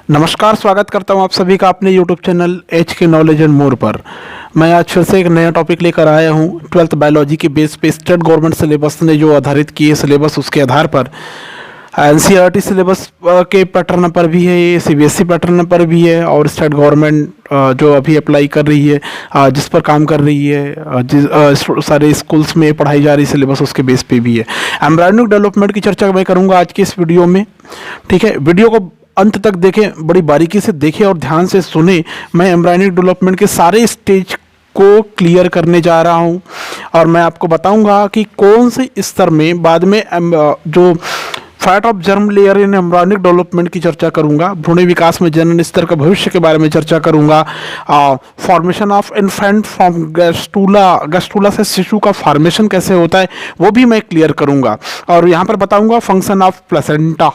नमस्कार, स्वागत करता हूं आप सभी का अपने यूट्यूब चैनल एच के नॉलेज एंड मोर पर। मैं आज फिर से एक नया टॉपिक लेकर आया हूं। 12th बायोलॉजी के बेस पे स्टेट गवर्नमेंट सिलेबस ने जो आधारित किए सिलेबस, उसके आधार पर एनसीईआरटी सिलेबस के पैटर्न पर भी है, ये सीबीएसई पैटर्न पर भी है, और स्टेट गवर्नमेंट जो अभी अप्लाई कर रही है, जिस पर काम कर रही है, जिस सारे स्कूल्स में पढ़ाई जा रही सिलेबस, उसके बेस पे भी है। एम्ब्रायनिक डेवलपमेंट की चर्चा मैं करूँगा आज की इस वीडियो में। ठीक है, वीडियो को अंत तक देखें, बड़ी बारीकी से देखें और ध्यान से सुने। मैं एम्ब्रायनिक डेवलपमेंट के सारे स्टेज को क्लियर करने जा रहा हूं, और मैं आपको बताऊंगा कि कौन से स्तर में बाद में जो fat of germ layer in embryonic development की चर्चा करूंगा, भ्रूण विकास में जनन स्तर का भविष्य के बारे में चर्चा करूंगा, formation of infant from gastrula से शिशु का फॉर्मेशन कैसे होता है वो भी मैं क्लियर करूंगा, और यहाँ पर बताऊंगा फंक्शन ऑफ प्लेसेंटा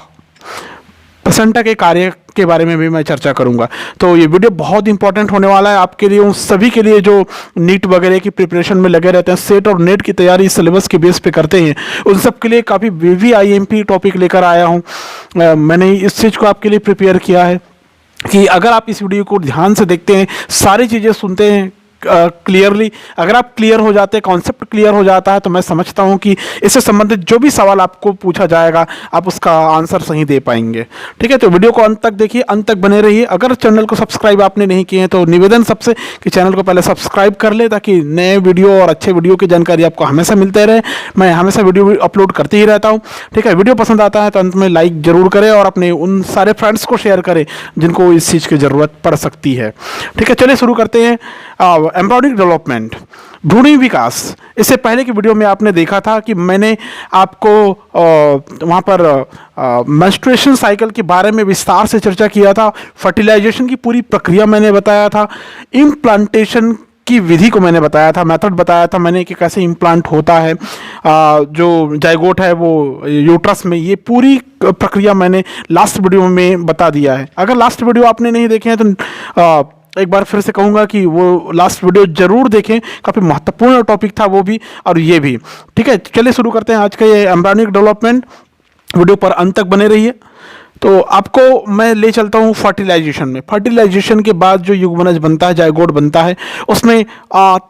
के कार्य के बारे में भी मैं चर्चा करूंगा। तो ये वीडियो बहुत इंपॉर्टेंट होने वाला है आपके लिए, उन सभी के लिए जो नीट वगैरह की प्रिपरेशन में लगे रहते हैं, सेट और नेट की तैयारी सिलेबस के बेस पे करते हैं, उन सब के लिए काफ़ी VVIMP टॉपिक लेकर आया हूँ। मैंने इस चीज़ को आपके लिए प्रिपेयर किया है कि अगर आप इस वीडियो को ध्यान से देखते हैं, सारी चीज़ें सुनते हैं क्लियरली, अगर आप क्लियर हो जाते हैं, कॉन्सेप्ट क्लियर हो जाता है, तो मैं समझता हूं कि इससे संबंधित जो भी सवाल आपको पूछा जाएगा आप उसका आंसर सही दे पाएंगे। ठीक है, तो वीडियो को अंत तक देखिए, अंत तक बने रहिए। अगर चैनल को सब्सक्राइब आपने नहीं किए हैं तो निवेदन सबसे कि चैनल को पहले सब्सक्राइब कर ले, ताकि नए वीडियो और अच्छे वीडियो की जानकारी आपको हमेशा मिलते रहे। मैं हमेशा वीडियो अपलोड करते ही रहता हूँ। ठीक है, वीडियो पसंद आता है तो अंत में लाइक जरूर करें, और अपने उन सारे फ्रेंड्स को शेयर करें जिनको इस चीज़ की ज़रूरत पड़ सकती है। ठीक है, चलिए शुरू करते हैं। एम्ब्रायनिक डेवलपमेंट, भ्रूण विकास। इससे पहले की वीडियो में आपने देखा था कि मैंने आपको वहाँ पर मेंस्ट्रुएशन साइकिल के बारे में विस्तार से चर्चा किया था, फर्टिलाइजेशन की पूरी प्रक्रिया मैंने बताया था, इम्प्लांटेशन की विधि को मैंने बताया था, मेथड बताया था मैंने कि कैसे इम्प्लांट होता है, जो जाइगोट है वो यूट्रस में, ये पूरी प्रक्रिया मैंने लास्ट वीडियो में बता दिया है। अगर लास्ट वीडियो आपने नहीं देखे हैं तो एक बार फिर से कहूँगा कि वो लास्ट वीडियो जरूर देखें, काफ़ी महत्वपूर्ण टॉपिक था वो भी और ये भी। ठीक है, चलिए शुरू करते हैं आज का ये एम्ब्रायनिक डेवलपमेंट। वीडियो पर अंत तक बने रहिए। तो आपको मैं ले चलता हूँ फर्टिलाइजेशन में। फर्टिलाइजेशन के बाद जो युग्मनज बनता है, जाइगोट बनता है, उसमें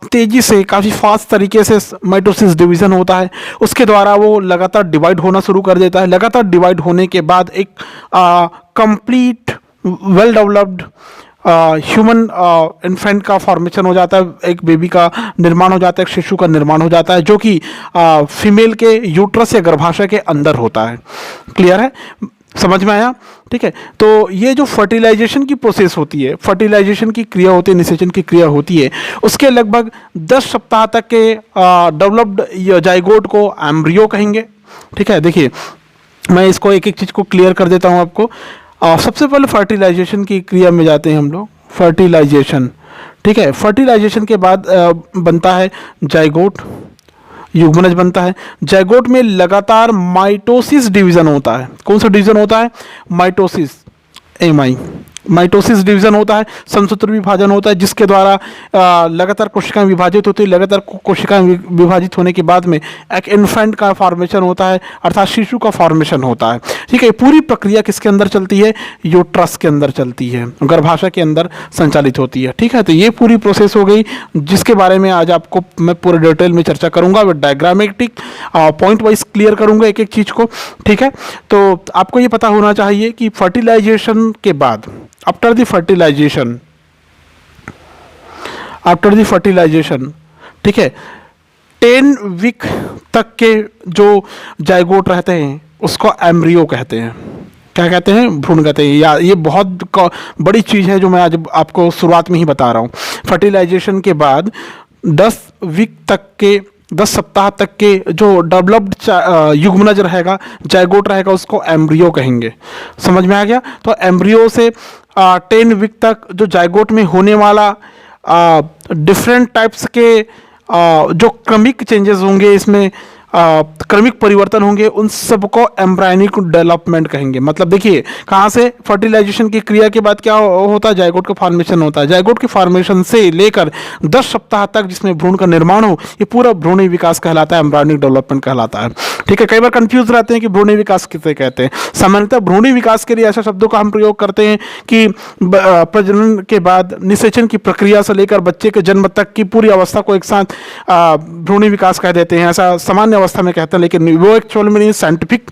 तेज़ी से, काफ़ी फास्ट तरीके से माइटोसिस डिवीज़न होता है। उसके द्वारा वो लगातार डिवाइड होना शुरू कर देता है। लगातार डिवाइड होने के बाद एक complete well developed human infant का फॉर्मेशन हो जाता है, एक बेबी का निर्माण हो जाता है, एक शिशु का निर्माण हो जाता है, जो कि फीमेल के यूट्रस या गर्भाशय के अंदर होता है। क्लियर है, समझ में आया? ठीक है, तो ये जो फर्टिलाइजेशन की प्रोसेस होती है, फर्टिलाइजेशन की क्रिया होती है, निषेचन की क्रिया होती है, उसके लगभग 10 सप्ताह तक के डेवलप्ड जाइगोट को एम्ब्रियो कहेंगे। ठीक है, देखिए मैं इसको एक एक चीज़ को क्लियर कर देता हूँ आपको। सबसे पहले फर्टिलाइजेशन की क्रिया में जाते हैं हम लोग। फर्टिलाइजेशन, ठीक है, फर्टिलाइजेशन के बाद बनता है जाइगोट, युग्मनज बनता है। जाइगोट में लगातार माइटोसिस डिवीजन होता है। कौन सा डिवीजन होता है? माइटोसिस, माइटोसिस डिवीजन होता है, समसूत्र विभाजन होता है, जिसके द्वारा लगातार कोशिकाएं विभाजित होती है। लगातार कोशिकाएं विभाजित होने के बाद में एक इन्फेंट का फॉर्मेशन होता है, अर्थात शिशु का फॉर्मेशन होता है। ठीक है, पूरी प्रक्रिया किसके अंदर चलती है? यूट्रस के अंदर चलती है, गर्भाशय के अंदर संचालित होती है। ठीक है, तो ये पूरी प्रोसेस हो गई, जिसके बारे में आज आपको मैं पूरे डिटेल में चर्चा करूंगा, डायग्रामेटिक पॉइंट वाइज क्लियर करूंगा एक एक चीज़ को। ठीक है, तो आपको ये पता होना चाहिए कि फर्टिलाइजेशन के बाद, आफ्टर द फर्टिलाइजेशन, ठीक है, 10 वीक तक के जो जाइगोट रहते हैं उसको एम्ब्रियो कहते हैं। क्या कहते हैं? भ्रूण कहते हैं। या ये बहुत बड़ी चीज़ है जो मैं आज आपको शुरुआत में ही बता रहा हूँ। फर्टिलाइजेशन के बाद 10 वीक तक के, 10 सप्ताह तक के जो डेवलप्ड युग्मनज रहेगा, जाइगोट रहेगा, उसको एम्ब्रियो कहेंगे। समझ में आ गया? तो एम्ब्रियो से 10 वीक तक जो जाइगोट में होने वाला डिफरेंट टाइप्स के जो क्रमिक चेंजेस होंगे, इसमें क्रमिक परिवर्तन होंगे, उन सबको एम्ब्रायनिक डेवलपमेंट कहेंगे। मतलब देखिए कहाँ से फर्टिलाइजेशन की क्रिया के बाद क्या होता है, जायगोट का फॉर्मेशन होता है। जायगोट के फॉर्मेशन से लेकर 10 सप्ताह तक जिसमें भ्रूण का निर्माण हो, ये पूरा भ्रूणी विकास कहलाता है, एम्ब्रायनिक डेवलपमेंट कहलाता है। ठीक है, कई बार कंफ्यूज रहते हैं कि भ्रूणी विकास किसे कहते हैं। सामान्यतः भ्रूणी विकास के लिए ऐसे शब्दों का हम प्रयोग करते हैं कि प्रजनन के बाद निषेचन की प्रक्रिया से लेकर बच्चे के जन्म तक की पूरी अवस्था को एक साथ भ्रूणी विकास कह देते हैं, ऐसा सामान्य अवस्था में कहते हैं। लेकिन वो एक्चुअल में साइंटिफिक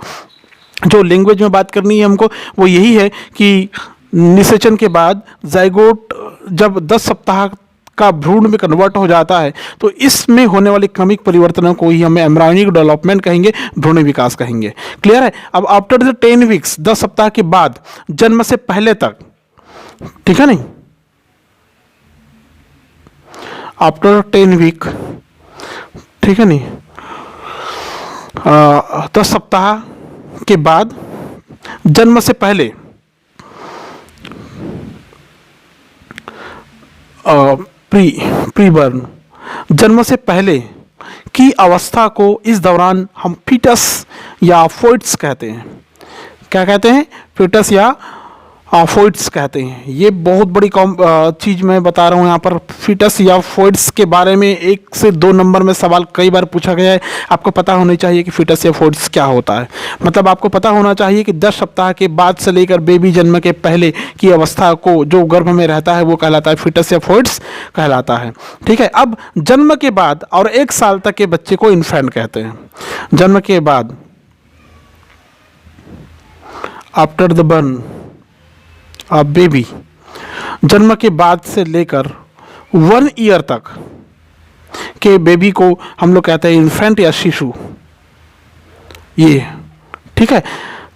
जो लैंग्वेज में बात करनी है हमको, वो यही है कि निषेचन के बाद जाइगोट जब 10 सप्ताह का भ्रूण में कन्वर्ट हो जाता है, तो इसमें होने वाले क्रमिक परिवर्तनों को ही हमें एम्ब्रायनिक डेवलपमेंट कहेंगे, भ्रूण विकास कहेंगे। क्लियर है। अब आफ्टर द 10 वीक्स, 10 सप्ताह के बाद, जन्म से पहले तक, ठीक है नहीं, आफ्टर 10 वीक, ठीक है नहीं, 10 सप्ताह के बाद, जन्म से पहले प्री बर्न, जन्म से पहले की अवस्था को इस दौरान हम फीटस या फोइट्स कहते हैं। क्या कहते हैं? फीटस या फोइट्स कहते हैं। ये बहुत बड़ी चीज़ मैं बता रहा हूँ यहाँ पर। फीटस या फोइट्स के बारे में 1 से 2 नंबर में सवाल कई बार पूछा गया है। आपको पता होना चाहिए कि फीटस या फोइट्स क्या होता है। मतलब आपको पता होना चाहिए कि 10 सप्ताह के बाद से लेकर बेबी जन्म के पहले की अवस्था को जो गर्भ में रहता है वो कहलाता है फीटस या फोइट्स कहलाता है। ठीक है। अब जन्म के बाद और 1 साल तक के बच्चे को इन्फेंट कहते हैं। जन्म के बाद, after the burn of baby, जन्म के बाद से लेकर 1 ईयर तक के बेबी को हम लोग कहते हैं इन्फेंट या शिशु। ये ठीक है।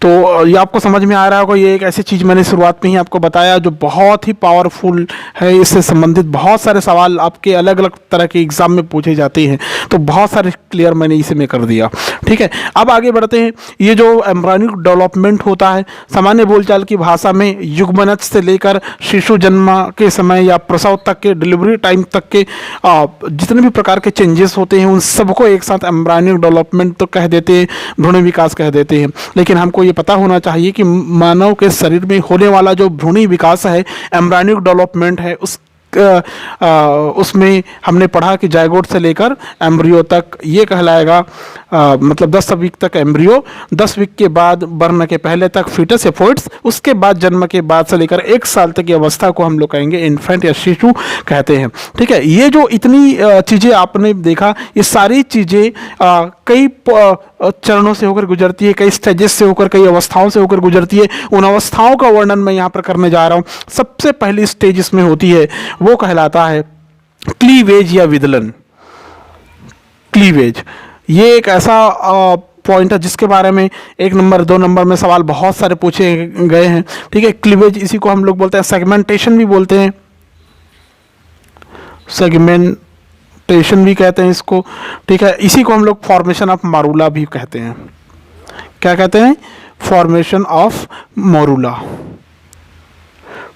तो ये आपको समझ में आ रहा होगा। ये एक ऐसी चीज़ मैंने शुरुआत में ही आपको बताया जो बहुत ही पावरफुल है। इससे संबंधित बहुत सारे सवाल आपके अलग अलग तरह के एग्जाम में पूछे जाते हैं, तो बहुत सारे क्लियर मैंने इसी में कर दिया। ठीक है। अब आगे बढ़ते हैं। ये जो एम्ब्रायनिक डेवलपमेंट होता है, सामान्य बोलचाल की भाषा में युग्मनज से लेकर शिशु जन्म के समय या प्रसव तक के, डिलीवरी टाइम तक के जितने भी प्रकार के चेंजेस होते हैं उन सबको एक साथ एम्ब्रायनिक डेवलपमेंट तो कह देते हैं, भ्रूण विकास कह देते हैं। लेकिन हमको ये पता होना चाहिए कि मानव के शरीर में होने वाला जो भ्रूणी विकास है, एम्ब्रायनिक डेवलपमेंट है, उसमें हमने पढ़ा कि जायगोट से लेकर एम्ब्रियो तक ये कहलाएगा, मतलब 10 वीक तक एम्ब्रियो, 10 वीक के बाद बर्न के पहले तक फीटस या फोइट्स, उसके बाद जन्म के बाद से लेकर 1 साल तक की अवस्था को हम लोग कहेंगे इन्फेंट या शिशु कहते हैं। ठीक है। ये जो इतनी चीज़ें आपने देखा, ये सारी चीज़ें कई चरणों से होकर गुजरती है, कई स्टेजेस से होकर, कई अवस्थाओं से होकर गुजरती है। उन अवस्थाओं का वर्णन मैं यहाँ पर करने जा रहा हूँ। सबसे पहली स्टेज इसमें होती है, वो कहलाता है क्लीवेज या विदलन। क्लीवेज ये एक ऐसा पॉइंट है जिसके बारे में 1 नंबर 2 नंबर में सवाल बहुत सारे पूछे गए हैं। ठीक है। क्लीवेज, इसी को हम लोग बोलते हैं, सेगमेंटेशन भी बोलते हैं, सेगमेंटेशन भी कहते हैं इसको। ठीक है। इसी को हम लोग फॉर्मेशन ऑफ मोरूला भी कहते हैं। क्या कहते हैं? Formation of morula.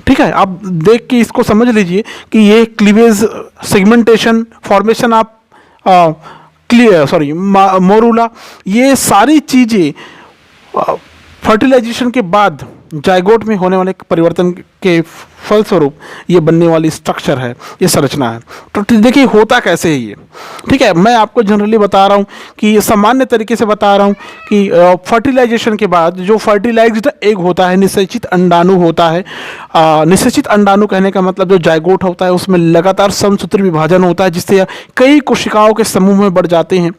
ठीक है। आप देख के इसको समझ लीजिए कि ये cleavage, segmentation, formation of morula, ये सारी चीज़ें फर्टिलाइजेशन के बाद जाइगोट में होने वाले परिवर्तन के फलस्वरूप ये बनने वाली स्ट्रक्चर है, ये संरचना है। तो देखिए होता कैसे है ये। ठीक है। मैं आपको जनरली बता रहा हूँ कि सामान्य तरीके से बता रहा हूँ कि फर्टिलाइजेशन के बाद जो फर्टिलाइज्ड एग होता है, निषेचित अंडाणु होता है। निषेचित अंडाणु कहने का मतलब जो जाइगोट होता है उसमें लगातार समसूत्री विभाजन होता है, जिससे कई कोशिकाओं के समूह में बढ़ जाते हैं।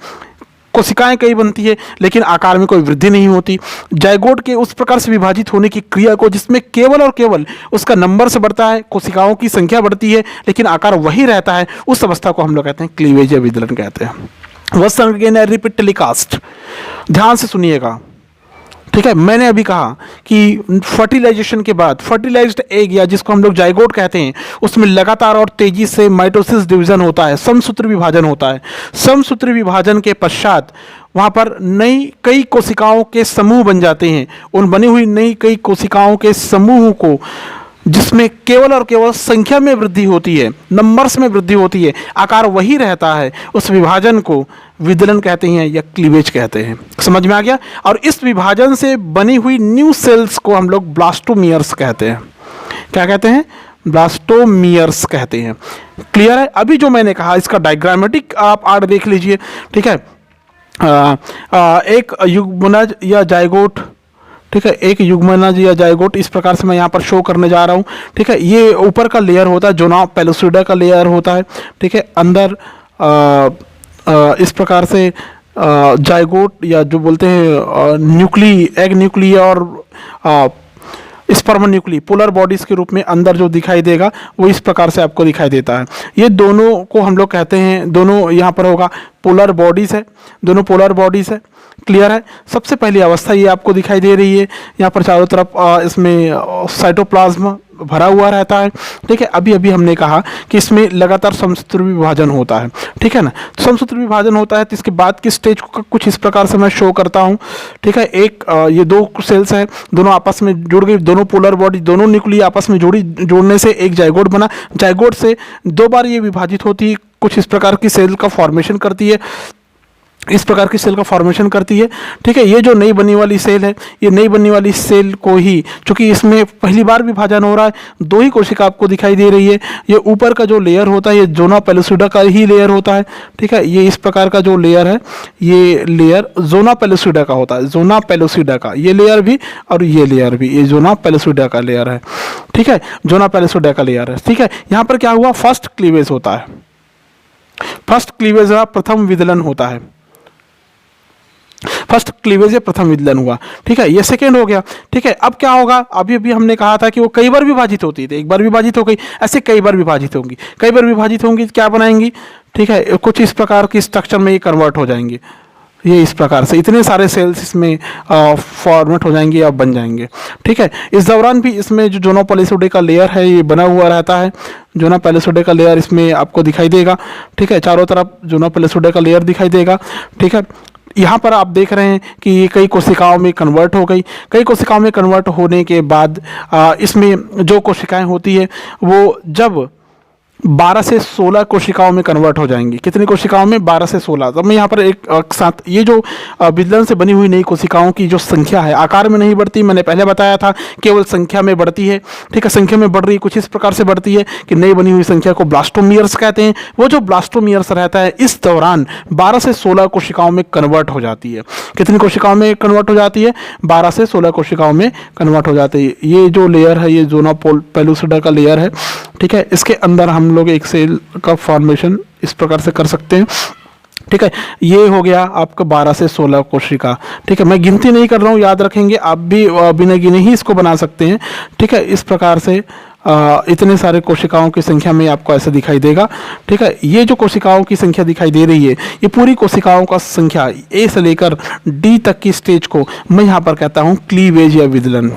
कोशिकाएं कई बनती है लेकिन आकार में कोई वृद्धि नहीं होती। जाइगोट के उस प्रकार से विभाजित होने की क्रिया को, जिसमें केवल और केवल उसका नंबर से बढ़ता है, कोशिकाओं की संख्या बढ़ती है लेकिन आकार वही रहता है, उस अवस्था को हम लोग कहते हैं क्लीवेज या विदलन कहते हैं। वंश अगेन रिपीट टेलीकास्ट। ध्यान से सुनिएगा। ठीक है। मैंने अभी कहा कि फर्टिलाइजेशन के बाद फर्टिलाइज्ड एग या जिसको हम लोग जाइगोट कहते हैं, उसमें लगातार और तेजी से माइटोसिस डिवीजन होता है, समसूत्री विभाजन होता है। समसूत्री विभाजन के पश्चात वहाँ पर नई कई कोशिकाओं के समूह बन जाते हैं। उन बनी हुई नई कई कोशिकाओं के समूह को जिसमें केवल और केवल संख्या में वृद्धि होती है, नंबर्स में वृद्धि होती है, आकार वही रहता है, उस विभाजन को विदलन कहते हैं या क्लीवेज कहते हैं। समझ में आ गया। और इस विभाजन से बनी हुई न्यू सेल्स को हम लोग ब्लास्टोमियर्स कहते हैं। क्या कहते हैं? ब्लास्टोमियर्स कहते हैं। क्लियर है? अभी जो मैंने कहा इसका डायग्रामेटिक आप आर्ट देख लीजिए। ठीक है, एक युग्मनज या जाइगोट, ठीक है, एक युग्मनज या जाइगोट इस प्रकार से मैं यहाँ पर शो करने जा रहा हूँ। ठीक है, ये ऊपर का लेयर होता है, जोना पेलोसिडा का लेयर होता है। ठीक है, अंदर इस प्रकार से जाइगोट या जो बोलते हैं न्यूक्ली, एग न्यूक्ली और स्पर्म न्यूक्ली पोलर बॉडीज के रूप में अंदर जो दिखाई देगा वो इस प्रकार से आपको दिखाई देता है। ये दोनों को हम लोग कहते हैं, दोनों यहाँ पर होगा पोलर बॉडीज है, दोनों पोलर बॉडीज है। क्लियर है? सबसे पहली अवस्था ये आपको दिखाई दे रही है, यहाँ पर चारों तरफ इसमें साइटोप्लाज्म भरा हुआ रहता है। ठीक है, अभी अभी हमने कहा कि इसमें लगातार समसूत्र विभाजन होता है। ठीक है ना, समसूत्र विभाजन होता है तो इसके बाद की स्टेज को कुछ इस प्रकार से मैं शो करता हूँ। ठीक है, एक ये दो सेल्स है, दोनों आपस में जुड़ गई, दोनों पोलर बॉडी, दोनों न्यूक्ली आपस में जोड़ने से एक जाइगोट बना। जाइगोट से दो बार ये विभाजित होती है, कुछ इस प्रकार की सेल का फॉर्मेशन करती है, इस प्रकार की सेल का फॉर्मेशन करती है। ठीक है, ये जो नई बनने वाली सेल है, ये नई बनने वाली सेल को ही, चूंकि इसमें पहली बार विभाजन हो रहा है, दो ही कोशिका आपको दिखाई दे रही है। ये ऊपर का जो लेयर होता है ये जोना पेलोसिडा का ही लेयर होता है। ठीक है, ये इस प्रकार का जो लेयर है, ये लेयर जोना पेलोसिडा का होता है, जोना पेलोसिडा का ये लेयर भी और ये लेयर भी, ये जोना पेलोसिडा का लेयर है। ठीक है, जोना पेलोसिडा का लेयर है। ठीक है, यहाँ पर क्या हुआ? फर्स्ट क्लीवेज होता है, फर्स्ट क्लीवेज का प्रथम विदलन होता है, फर्स्ट क्लीवेज प्रथम विदलन हुआ। ठीक है, ये सेकेंड हो गया। ठीक है, अब क्या होगा? अभी अभी हमने कहा था कि वो कई बार विभाजित होती थी, एक बार विभाजित हो गई, ऐसे कई बार विभाजित होंगी, कई बार विभाजित होंगी, क्या बनाएंगी? ठीक है, कुछ इस प्रकार की स्ट्रक्चर में ये कन्वर्ट हो जाएंगे, ये इस प्रकार से इतने सारे सेल्स इसमें फॉर्मेट हो जाएंगे या बन जाएंगे। ठीक है, इस दौरान भी इसमें जो जोना पेलोसिडे का लेयर है ये बना हुआ रहता है, जोना पेलोसिडे का लेयर इसमें आपको दिखाई देगा। ठीक है, चारों तरफ जोना पेलोसिडे का लेयर दिखाई देगा। ठीक है, यहाँ पर आप देख रहे हैं कि ये कई कोशिकाओं में कन्वर्ट हो गई। कई कोशिकाओं में कन्वर्ट होने के बाद इसमें जो कोशिकाएं होती है वो जब 12 से 16 कोशिकाओं में कन्वर्ट हो जाएंगी। कितनी कोशिकाओं में? 12 से 16। तो मैं यहाँ पर एक साथ ये जो विदलन से बनी हुई नई कोशिकाओं की जो संख्या है, आकार में नहीं बढ़ती, मैंने पहले बताया था, केवल संख्या में बढ़ती है। ठीक है, संख्या में बढ़ रही, कुछ इस प्रकार से बढ़ती है कि नई बनी हुई संख्या को ब्लास्टोमियर्स कहते हैं। वो जो ब्लास्टोमियर्स रहता है इस दौरान 12 से 16 कोशिकाओं में कन्वर्ट हो जाती है। कितनी कोशिकाओं में कन्वर्ट हो जाती है? 12 से 16 कोशिकाओं में कन्वर्ट हो जाती है। ये जो लेयर है ये जोना पेलोसिडा का लेयर है। ठीक है, इसके अंदर हम लोग एक सेल का फॉर्मेशन इस प्रकार से कर सकते हैं। ठीक है, ये हो गया आपका 12 से 16 कोशिका। ठीक है, मैं गिनती नहीं कर रहा हूँ, याद रखेंगे, आप भी बिना गिने ही इसको बना सकते हैं। ठीक है, इस प्रकार से इतने सारे कोशिकाओं की संख्या में आपको ऐसे दिखाई देगा। ठीक है, ये जो कोशिकाओं की संख्या दिखाई दे रही है ये पूरी कोशिकाओं का संख्या ए से लेकर डी तक की स्टेज को मैं यहाँ पर कहता हूँ क्लीवेज या विदलन।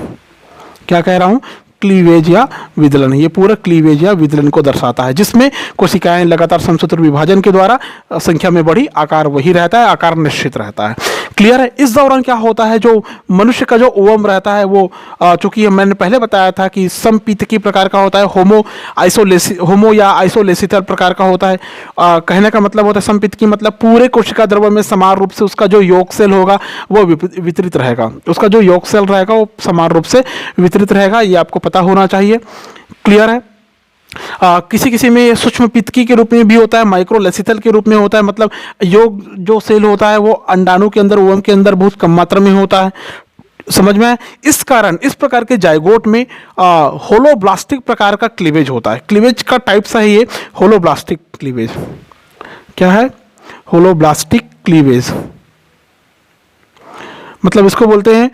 क्या कह रहा हूँ? क्लीवेज या विदलन। ये पूरा क्लीवेज या विदलन को दर्शाता है, जिसमें कोशिकाएं लगातार समसूत्र विभाजन के द्वारा संख्या में बढ़ी, आकार वही रहता है, आकार निश्चित रहता है। क्लियर है? इस दौरान क्या होता है, जो मनुष्य का जो ओवम रहता है वो चूंकि मैंने पहले बताया था कि समपीतकी प्रकार का होता है, होमो या आइसोलेसिथल प्रकार का होता है। कहने का मतलब होता है समपीतकी मतलब पूरे कोशिका द्रव्य में समान रूप से उसका जो योग सेल होगा वो वितरित रहेगा, उसका जो योग सेल रहेगा वो समान रूप से वितरित रहेगा। ये आपको पता होना चाहिए। क्लियर है? किसी किसी में सूक्ष्म पित्तकी के रूप में भी होता है, माइक्रोलेसिथल के रूप में होता है, मतलब योग जो सेल होता है वो अंडाणु के अंदर, ओवम के अंदर बहुत कम मात्रा में होता है। समझ में आए? इस कारण इस प्रकार के जाइगोट में होलोब्लास्टिक प्रकार का क्लीवेज होता है। क्लीवेज का टाइप सा है ये होलोब्लास्टिक क्लीवेज। क्या है? होलोब्लास्टिक क्लीवेज मतलब इसको बोलते हैं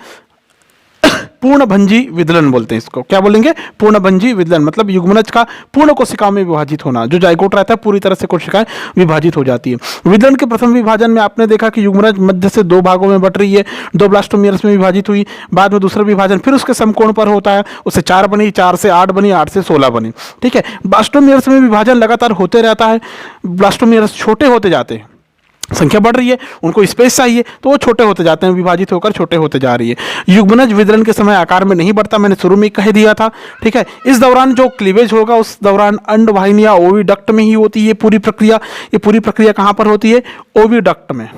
पूर्णभंजी विदलन बोलते हैं इसको। क्या बोलेंगे? पूर्णभंजी विदलन मतलब युग्मनज का पूर्ण कोशिकाओं में विभाजित होना। जो जाइगोट रहता है पूरी तरह से कोशिकाएं विभाजित हो जाती है। विदलन के प्रथम विभाजन में आपने देखा कि युग्मनज मध्य से दो भागों में बट रही है, दो ब्लास्टोमियर्स में विभाजित हुई, बाद में दूसरा विभाजन फिर उसके समकोण पर होता है, उससे 4 बनी, 4 से 8 बनी, 8 से 16 बनी। ठीक है, ब्लास्टोमियर्स में विभाजन लगातार होते रहता है, ब्लास्टोमियर्स छोटे होते जाते हैं। संख्या बढ़ रही है, उनको स्पेस चाहिए, तो वो छोटे होते जाते हैं, विभाजित होकर छोटे होते जा रही है। युग्मनज वितरण के समय आकार में नहीं बढ़ता, मैंने शुरू में ही कह दिया था। ठीक है, इस दौरान जो क्लीवेज होगा उस दौरान अंडवाहिनी या ओविडक्ट में ही होती है ये पूरी प्रक्रिया। ये पूरी प्रक्रिया कहाँ पर होती है? ओविडक्ट में,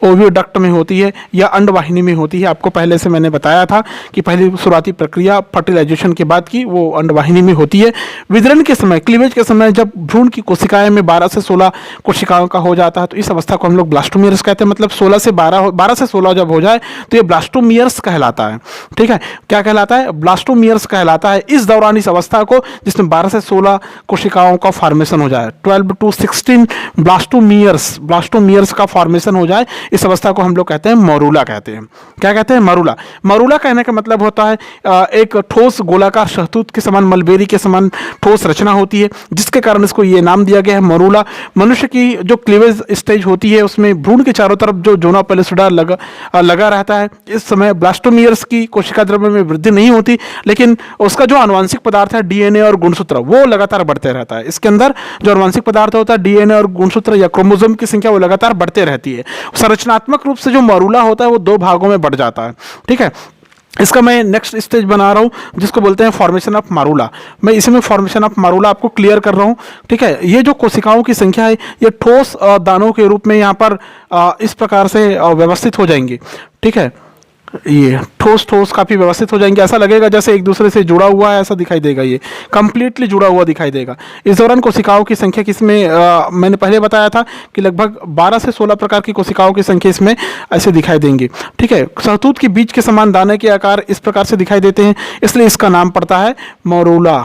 ओविडक्ट में होती है या अंडवाहिनी में होती है। आपको पहले से मैंने बताया था कि पहली शुरुआती प्रक्रिया फर्टिलाइजेशन के बाद की वो अंडवाहिनी में होती है। वितरण के समय, क्लीवेज के समय जब भ्रूण की कोशिकाएं में 12 से 16 कोशिकाओं का हो जाता है तो इस अवस्था को हम लोग ब्लास्टोमियर्स कहते हैं। मतलब 16 से 12 से 16 जब हो जाए तो ये ब्लास्टोमियर्स कहलाता है। ठीक है, क्या कहलाता है? ब्लास्टोमियर्स कहलाता है। इस दौरान इस अवस्था को जिसमें 12 से 16 कोशिकाओं का फॉर्मेशन हो जाए, 12 to 16 ब्लास्टोमियर्स का फॉर्मेशन हो जाए, इस अवस्था को हम लोग कहते हैं मरूला कहते हैं। क्या कहते हैं? मरूला। मरूला कहने का मतलब होता है एक ठोस गोलाकार शहतूत के समान, मलबेरी के समान ठोस रचना होती है, जिसके कारण इसको ये नाम दिया गया है मरूला। मनुष्य की जो क्लीवेज स्टेज होती है उसमें भ्रूण के चारों तरफ जो जोना पेलिसुडा लगा रहता है। इस समय ब्लास्टोमियर्स की कोशिका द्रव्य में वृद्धि नहीं होती, लेकिन उसका जो आनुवंशिक पदार्थ है डीएनए और गुणसूत्र वो लगातार बढ़ते रहता है। इसके अंदर जो आनुवंशिक पदार्थ होता है डीएनए और गुणसूत्र या क्रोमोसोम की संख्या वो लगातार बढ़ते रहती है। संरचनात्मक रूप से जो मरूला होता है वो 2 भागों में बढ़ जाता है। ठीक है, इसका मैं नेक्स्ट स्टेज बना रहा हूँ जिसको बोलते हैं फॉर्मेशन ऑफ मरूला। मैं इसमें फॉर्मेशन ऑफ मरूला आपको क्लियर कर रहा हूँ। ठीक है, ये जो कोशिकाओं की संख्या है ये ठोस दानों के रूप में यहाँ पर इस प्रकार से व्यवस्थित हो जाएंगी। ठीक है, ये ठोस काफी व्यवस्थित हो जाएंगे, ऐसा लगेगा जैसे एक दूसरे से जुड़ा हुआ है, ऐसा दिखाई देगा, ये कंप्लीटली जुड़ा हुआ दिखाई देगा। इस दौरान कोशिकाओं की संख्या किसमें मैंने पहले बताया था कि लगभग 12 से 16 प्रकार की कोशिकाओं की संख्या इसमें ऐसे दिखाई देंगी। ठीक है, शहतूत के बीज के समान दाने के आकार इस प्रकार से दिखाई देते हैं, इसलिए इसका नाम पड़ता है मरूला।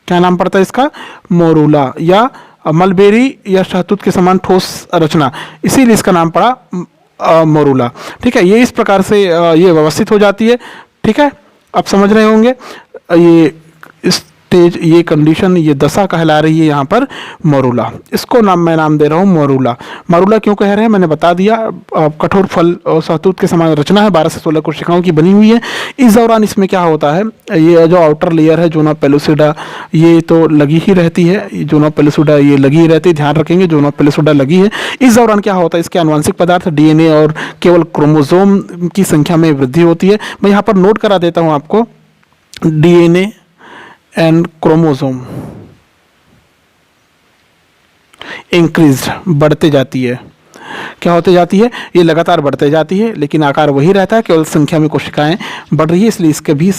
क्या नाम पड़ता है इसका? मरूला, या मलबेरी या शहतूत के समान ठोस रचना, इसीलिए इसका नाम पड़ा मरूला। ठीक है, ये इस प्रकार से ये व्यवस्थित हो जाती है। ठीक है, आप समझ रहे होंगे। ये स्टेज, ये कंडीशन, ये दशा कहला रही है यहाँ पर मरूला। इसको मैं नाम दे रहा हूँ मरूला। मरूला क्यों कह रहे हैं मैंने बता दिया। कठोर फल और शहतूत के समान रचना है, 12 से 16 कोशिकाओं की बनी हुई है। इस दौरान इसमें क्या होता है, ये जो आउटर लेयर है जोना पेलिसुडा ये तो लगी ही रहती है, जोना पेलिसुडा ये लगी ही रहती है, ध्यान रखेंगे जोना पेलिसुडा लगी है। इस दौरान क्या होता है, इसके आनुवंशिक पदार्थ डीएनए और केवल क्रोमोसोम की संख्या में वृद्धि होती है। मैं यहाँ पर नोट करा देता हूँ आपको, डीएनए एंड क्रोमोसोम इंक्रीज्ड, बढ़ते जाती है। क्या होते जाती है? ये लगातार बढ़ते जाती है, लेकिन आकार वही रहता है, केवल संख्या में कोशिकाएं बढ़ रही है, इसलिए इसके भी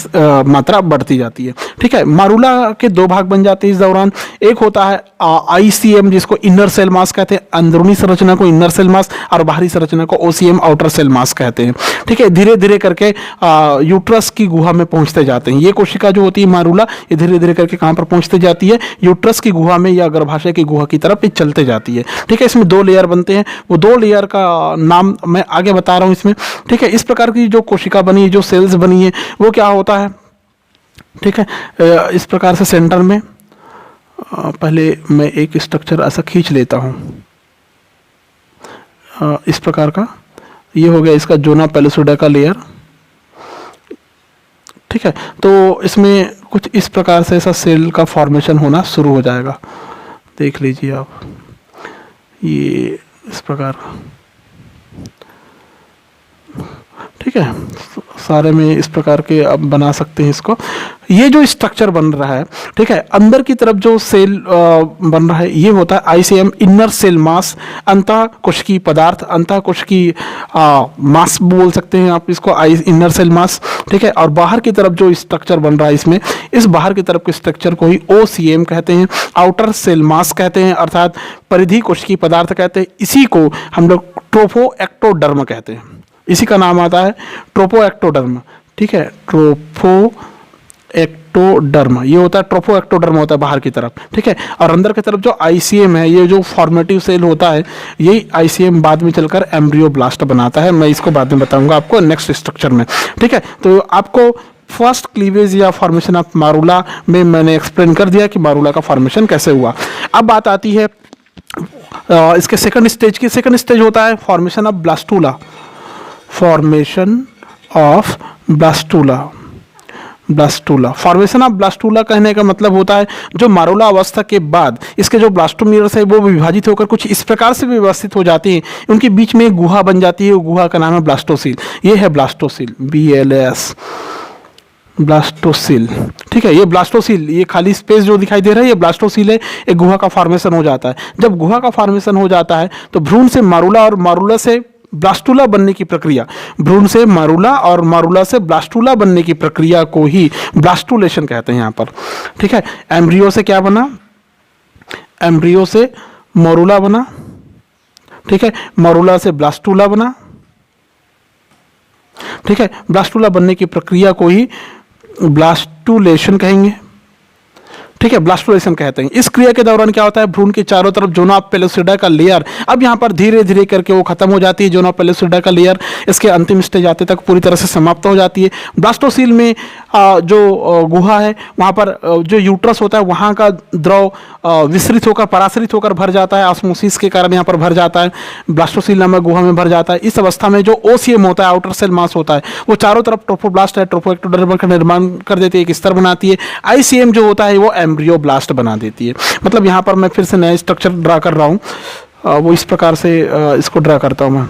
मात्रा बढ़ती जाती है। ठीक है, मरूला के 2 भाग बन जाते हैं इस दौरान। एक होता है आईसीएम, जिसको इनर सेल मास कहते हैं, अंदरूनी संरचना को इनर सेल मास और बाहरी संरचना को ओसीएम, आउटर सेल मास कहते हैं। ठीक है, धीरे धीरे करके यूट्रस की गुहा में पहुंचते जाते हैं। ये कोशिका जो होती है मरूला, ये धीरे धीरे करके कहाँ पर पहुंचते जाती है? यूट्रस की गुहा में या गर्भाशय की गुहा की तरफ ये चलते जाती है। ठीक है, इसमें 2 लेयर बनते हैं, वो 2 लेयर का नाम मैं आगे बता रहा हूं इसमें। ठीक है, इस प्रकार की जो कोशिका बनी है, जो सेल्स बनी है, वो क्या होता है? ठीक है, इस प्रकार से सेंटर में पहले मैं एक स्ट्रक्चर ऐसा खींच लेता हूं, इस प्रकार का। ये हो गया इसका जोना पेलिसुडा का लेयर। ठीक है, तो इसमें कुछ इस प्रकार से ऐसा सेल का फॉर्मेशन होना शुरू हो जाएगा। देख लीजिए आप, ये इस प्रकार। ठीक है, सारे में इस प्रकार के आप बना सकते हैं इसको। ये जो स्ट्रक्चर बन रहा है, ठीक है, अंदर की तरफ जो सेल बन रहा है ये होता है आईसीएम, इनर सेल मास, अंतः कोशिकीय पदार्थ, अंतः कोशिकीय मास बोल सकते हैं आप इसको, इनर सेल मास। ठीक है, और बाहर की तरफ जो स्ट्रक्चर बन रहा है इसमें, इस बाहर की तरफ के स्ट्रक्चर को ही ओसीएम कहते हैं, आउटर सेल मास कहते हैं, अर्थात परिधि कोशिकीय पदार्थ कहते हैं। इसी को हम लोग ट्रोफोएक्टोडर्म कहते हैं, इसी का नाम आता है ट्रोफोएक्टोडर्म। ठीक है, ट्रोफोएक्टोडर्म ये होता है, ट्रोफोएक्टोडर्म होता है बाहर की तरफ। ठीक है, और अंदर की तरफ जो आईसीएम है, ये जो फॉर्मेटिव सेल होता है, यही आईसीएम बाद में चलकर एम्ब्रियोब्लास्ट बनाता है। मैं इसको बाद में बताऊंगा आपको नेक्स्ट स्ट्रक्चर में। ठीक है, तो आपको फर्स्ट क्लीवेज या फॉर्मेशन ऑफ मरूला में मैंने एक्सप्लेन कर दिया कि मरूला का फॉर्मेशन कैसे हुआ। अब बात आती है इसके सेकंड स्टेज की। सेकंड स्टेज होता है formation of blastula. Formation of blastula, blastula. Formation of blastula कहने का मतलब होता है जो मारूला अवस्था के बाद इसके जो ब्लास्टोमियर्स है वो विभाजित होकर कुछ इस प्रकार से व्यवस्थित हो जाती हैं, उनके बीच में एक गुहा बन जाती है, वो गुहा का नाम है ब्लास्टोसील। ये है ब्लास्टोसील, BLAS, ब्लास्टोसील। ठीक है, ये ब्लास्टोसील, ये खाली स्पेस जो दिखाई दे रहा है ये ब्लास्टोसील है। एक गुहा का फॉर्मेशन हो जाता है। जब गुहा का फॉर्मेशन हो जाता है तो भ्रूण से मारूला और मारूला से ब्लास्टूला बनने की प्रक्रिया, भ्रूण से मारूला और मारूला से ब्लास्टूला बनने की प्रक्रिया को ही ब्लास्टुलेशन कहते हैं यहाँ पर। ठीक है, एम्ब्रियो से क्या बना, एम्ब्रियो से मारूला बना। ठीक है, मारूला से ब्लास्टूला बना। ठीक है, ब्लास्टूला बनने की प्रक्रिया को ही ब्लास्टुलेशन कहेंगे। ठीक है, ब्लास्टुलेशन कहते हैं। इस क्रिया के दौरान क्या होता है, भ्रूण के चारों तरफ जोना पेलोसिडा का लेयर, अब यहाँ पर धीरे धीरे करके वो खत्म हो जाती है। जोना पेलोसिडा का लेयर इसके अंतिम स्टेज आते तक पूरी तरह से समाप्त हो जाती है। ब्लास्टोसील में जो गुहा है वहाँ पर जो यूट्रस होता है वहाँ का द्रव विसरित होकर परासरित होकर भर जाता है, ऑस्मोसिस के कारण यहाँ पर भर जाता है, ब्लास्टोसील नामक गुहा में भर जाता है। इस अवस्था में जो ओसीएम होता है, आउटर सेल मास होता है, वो चारों तरफ ट्रोफोब्लास्ट है, ट्रोफोएक्टोडर्म का निर्माण कर देती है, एक स्तर बनाती है। आईसीएम जो होता है वो एम्ब्रियोब्लास्ट बना देती है। मतलब यहाँ पर मैं फिर से नया स्ट्रक्चर ड्रा कर रहा हूँ, वो इस प्रकार से इसको ड्रा करता हूँ मैं।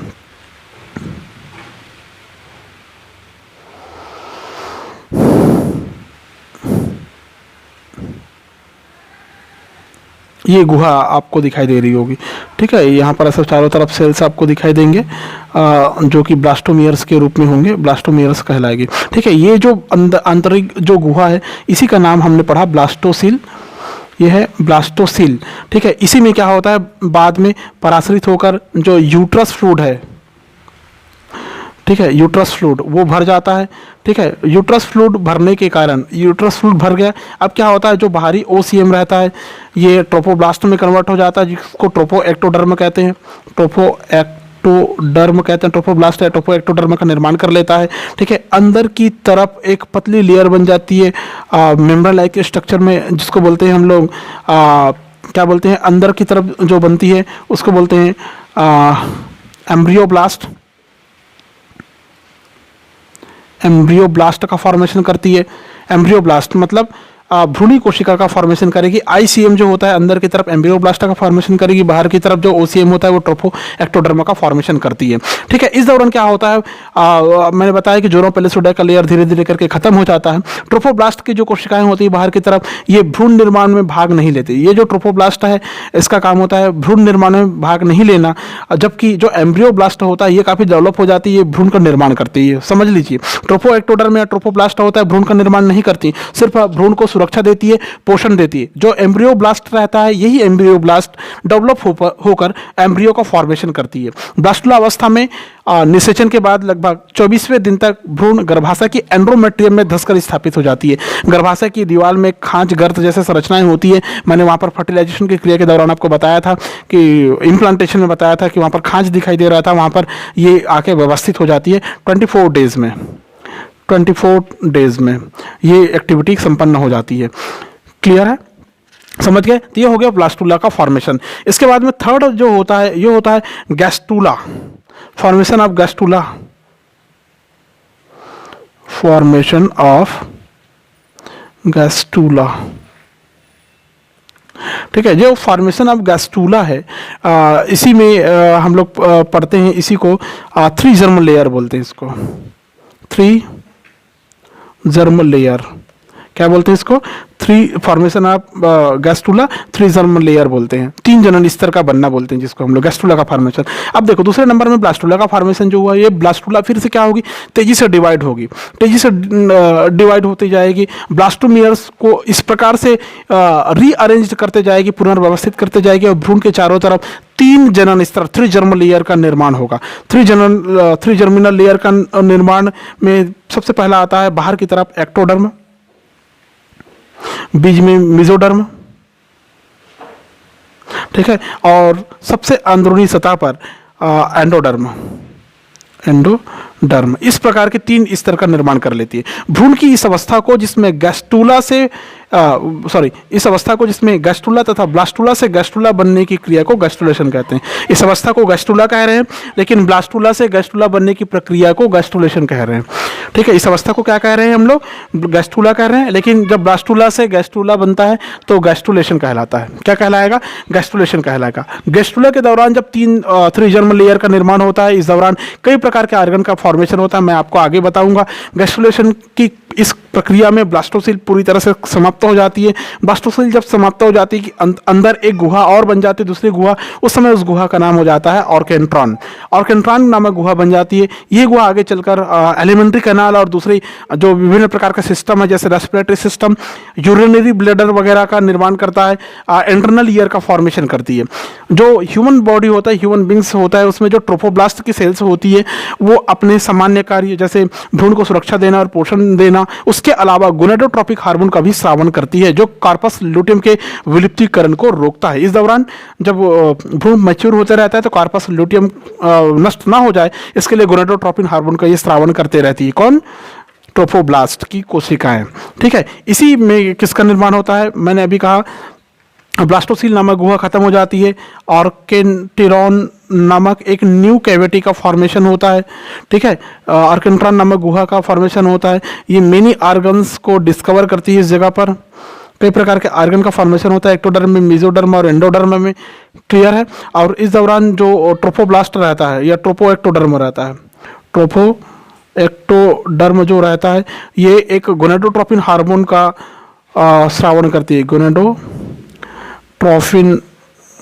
ये गुहा आपको दिखाई दे रही होगी। ठीक है, यहाँ पर ऐसे चारों तरफ सेल्स आपको दिखाई देंगे जो कि ब्लास्टोमियर्स के रूप में होंगे, ब्लास्टोमियर्स कहलाएगी। ठीक है, ये जो आंतरिक जो गुहा है इसी का नाम हमने पढ़ा ब्लास्टोसील, ये है ब्लास्टोसील। ठीक है, इसी में क्या होता है, बाद में परासरित होकर जो यूट्रस फ्लूइड है, ठीक है, यूट्रस फ्लूइड वो भर जाता है। ठीक है, यूट्रस फ्लूइड भरने के कारण, यूट्रस फ्लूइड भर गया, अब क्या होता है, जो बाहरी ओसीएम रहता है ये ट्रोफोब्लास्ट में कन्वर्ट हो जाता है, जिसको ट्रोफोएक्टोडर्म कहते हैं, ट्रोफोएक्टोडर्म कहते हैं। ट्रोफोब्लास्ट है, ट्रोफोएक्टोडर्म का निर्माण कर लेता है। ठीक है, अंदर की तरफ एक पतली लेयर बन जाती है मेम्ब्रेन लाइक स्ट्रक्चर में, जिसको बोलते हैं हम लोग क्या बोलते हैं, अंदर की तरफ जो बनती है उसको बोलते हैं एम्ब्रियोब्लास्ट। एम्ब्रियोब्लास्ट का फॉर्मेशन करती है। एम्ब्रियोब्लास्ट मतलब भ्रूणी कोशिका का फॉर्मेशन करेगी। आईसीएम जो होता है अंदर की तरफ एम्ब्रियोब्लास्ट का फॉर्मेशन करेगी, बाहर की तरफ जो ओसीएम होता है वो ट्रोफोएक्टोडर्म का फॉर्मेशन करती है। ठीक है, इस दौरान क्या होता है, मैंने बताया कि जोना पेलोसिडा का लेयर धीरे धीरे करके खत्म हो जाता है। ट्रोफोब्लास्ट की जो कोशिकाएं होती है बाहर की तरफ, ये भ्रूण निर्माण में भाग नहीं लेती। ये जो ट्रोफोब्लास्ट है इसका काम होता है भ्रूण निर्माण में भाग नहीं लेना, जबकि जो एम्ब्रियोब्लास्ट होता है ये काफी डेवलप हो जाती है, भ्रूण का निर्माण करती है। समझ लीजिए, ट्रोफोएक्टोडर्म या ट्रोफोब्लास्ट होता है भ्रूण का निर्माण नहीं करती, सिर्फ भ्रूण को सुरक्षा देती है, पोषण देती है। जो एम्ब्रियोब्लास्ट रहता है यही एम्ब्रियोब्लास्ट डेवलप होकर एम्ब्रियो का फॉर्मेशन करती है। ब्लास्टुला अवस्था में निषेचन के बाद लगभग 24वें दिन तक भ्रूण गर्भाशय की एंडोमेट्रियम में धंसकर स्थापित हो जाती है। गर्भाशय की दीवार में खांच गर्त जैसे संरचनाएं होती है। मैंने वहां पर फर्टिलाइजेशन की क्रिया के दौरान आपको बताया था कि इम्प्लांटेशन में बताया था कि वहां पर खांच दिखाई दे रहा था, वहां पर ये आके व्यवस्थित हो जाती है 24 डेज में। 24 डेज में ये एक्टिविटी संपन्न हो जाती है। क्लियर है, समझ गए? तो ये हो गया ब्लास्टुला का फॉर्मेशन। इसके बाद में थर्ड जो होता है ये होता है gastrula, formation of gastrula, formation of gastrula. ठीक है, जो फॉर्मेशन ऑफ गैस्टुला है इसी में हम लोग पढ़ते हैं, इसी को 3 जर्म लेयर बोलते हैं। इसको 3 जर्म लेयर क्या बोलते हैं, इसको 3 formation of gastrula 3 germ layer बोलते हैं, 3 जनन स्तर का बनना बोलते हैं जिसको हम लोग गैस्टुला का फॉर्मेशन। अब देखो दूसरे नंबर में ब्लास्टुला का फॉर्मेशन जो हुआ, ये ब्लास्टुला फिर से क्या होगी, तेजी से डिवाइड होगी, तेजी से डिवाइड होती जाएगी। ब्लास्टोमियर्स को इस प्रकार से रीअरेंज करते जाएगी, पुनर्व्यवस्थित करते जाएगी और भ्रूण के चारों तरफ 3 जनन स्तर 3 जर्म लेयर का निर्माण होगा। 3 जर्मिनल लेयर का निर्माण में सबसे पहला आता है बाहर की तरफ एक्टोडर्म, बीच में मेसोडर्म, ठीक है, और सबसे अंदरूनी सतह पर एंडोडर्म। इस प्रकार के 3 स्तर का निर्माण कर लेती है। भ्रूण की इस अवस्था को जिसमें गैस्टुला से इस अवस्था को जिसमें गैस्टुला तथा ब्लास्टुला से गैस्टुला बनने की क्रिया को गैस्टुलेशन कहते हैं। इस अवस्था को गैस्टुला कह रहे हैं, लेकिन ब्लास्टुला से गैस्टुला बनने की प्रक्रिया को गैस्टुलेशन कह रहे हैं। ठीक है, इस अवस्था को क्या कह रहे हैं हम लोग? गैस्ट्रुला कह रहे हैं। लेकिन जब ब्लास्टुला से गैस्ट्रुला बनता है तो गैस्ट्रुलेशन कहलाता है। क्या कहलाएगा? गैस्ट्रुलेशन कहलाएगा। गैस्ट्रुला के दौरान जब थ्री जर्म लेयर का निर्माण होता है, इस दौरान कई प्रकार के ऑर्गन का फॉर्मेशन होता है, मैं आपको आगे बताऊंगा। गैस्ट्रुलेशन की इस प्रक्रिया में ब्लास्टोसिल पूरी तरह से समाप्त हो जाती है। ब्लास्टोसिल जब समाप्त हो जाती है कि अंदर एक गुहा और बन जाती है, दूसरी गुहा, उस समय उस गुहा का नाम हो जाता है ऑर्केंट्रॉन। ऑर्केंट्रॉन नामक गुहा बन जाती है। ये गुहा आगे चलकर एलिमेंट्री कैनाल और दूसरी जो विभिन्न प्रकार का सिस्टम है, जैसे रेस्पिरेटरी सिस्टम, यूरिनरी ब्लैडर वगैरह का निर्माण करता है, इंटरनल ईयर का फॉर्मेशन करती है। जो ह्यूमन बॉडी होता है, ह्यूमन बींग्स होता है, उसमें जो ट्रोफोब्लास्ट की सेल्स होती है वो अपने सामान्य कार्य जैसे भ्रूण को सुरक्षा देना और पोषण देना, उसके अलावा गोनेडोट्रोपिक हार्मोन का भी स्रावन करती है, जो कार्पस ल्यूटियम के विलुप्तीकरण को रोकता है। इस दौरान जब भ्रूण मैच्योर होते रहता है तो कार्पस ल्यूटियम नष्ट ना हो जाए, इसके लिए गोनेडोट्रोपिन हार्मोन का ये स्रावन करते रहती है। कौन? ट्रोफोब्लास्ट की कोशिकाएं। ठीक है, इसी में किसका निर्माण होता है? मैंने अभी कहा ब्लास्टोसिल नामक गुहा खत्म हो जाती है, ऑर्केंटिरॉन नामक एक न्यू कैविटी का फॉर्मेशन होता है। ठीक है, ऑर्केंट्रॉन नामक गुहा का फॉर्मेशन होता है। ये मेनी ऑर्गन्स को डिस्कवर करती है। इस जगह पर कई प्रकार के ऑर्गन का फॉर्मेशन होता है, एक्टोडर्म में, मेसोडर्म और एंडोडर्म में। क्लियर है? और इस दौरान जो ट्रोफोब्लास्ट रहता है या ट्रोपो एक्टोडर्म रहता है, ट्रोपो एक्टोडर्म जो रहता है, ये एक गोनेडोट्रोपिन हार्मोन का स्रावन करती है। गोनेडोट्रोपिन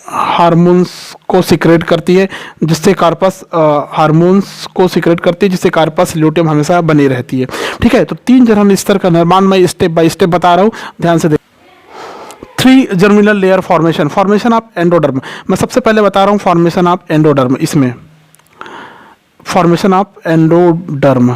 हार्मोन्स को सिक्रेट करती है, जिससे कार्पस हार्मोन्स को सिक्रेट करती है, जिससे कार्पस ल्यूटियम हमेशा बनी रहती है। ठीक है, तो 3 जर्म स्तर का निर्माण मैं स्टेप बाय स्टेप बता रहा हूँ, ध्यान से देख। 3 germinal layer formation, formation of endoderm. मैं सबसे पहले बता रहा हूँ फॉर्मेशन ऑफ एंडोडर्म। इसमें फॉर्मेशन ऑफ एंडोडर्म,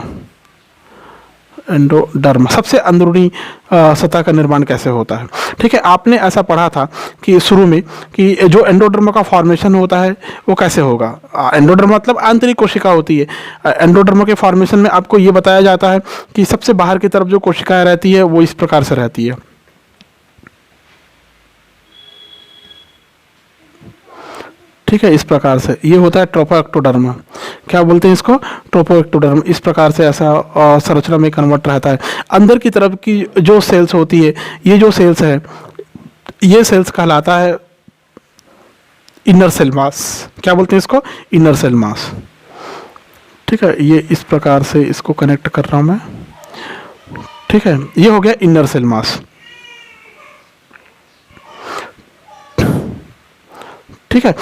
एंडोडर्म सबसे अंदरूनी सतह का निर्माण कैसे होता है। ठीक है, आपने ऐसा पढ़ा था कि शुरू में कि जो एंडोडर्म का फॉर्मेशन होता है वो कैसे होगा। एंडोडर्म मतलब आंतरिक कोशिका होती है। एंडोडर्म के फॉर्मेशन में आपको ये बताया जाता है कि सबसे बाहर की तरफ जो कोशिकाएं रहती है वो इस प्रकार से रहती है। ठीक है, इस प्रकार से ये होता है ट्रोपोएक्टोडर्म। क्या बोलते हैं इसको? ट्रोपोएक्टोडर्म। इस प्रकार से ऐसा संरचना में कन्वर्ट रहता है। अंदर की तरफ की जो सेल्स होती है, ये जो सेल्स है, ये सेल्स कहलाता है इनर सेल मास। क्या बोलते हैं इसको? Inner cell mass. ठीक है, ये इस प्रकार से इसको कनेक्ट कर रहा हूं मैं। ठीक है, ये हो गया इनर सेल मास। ठीक है,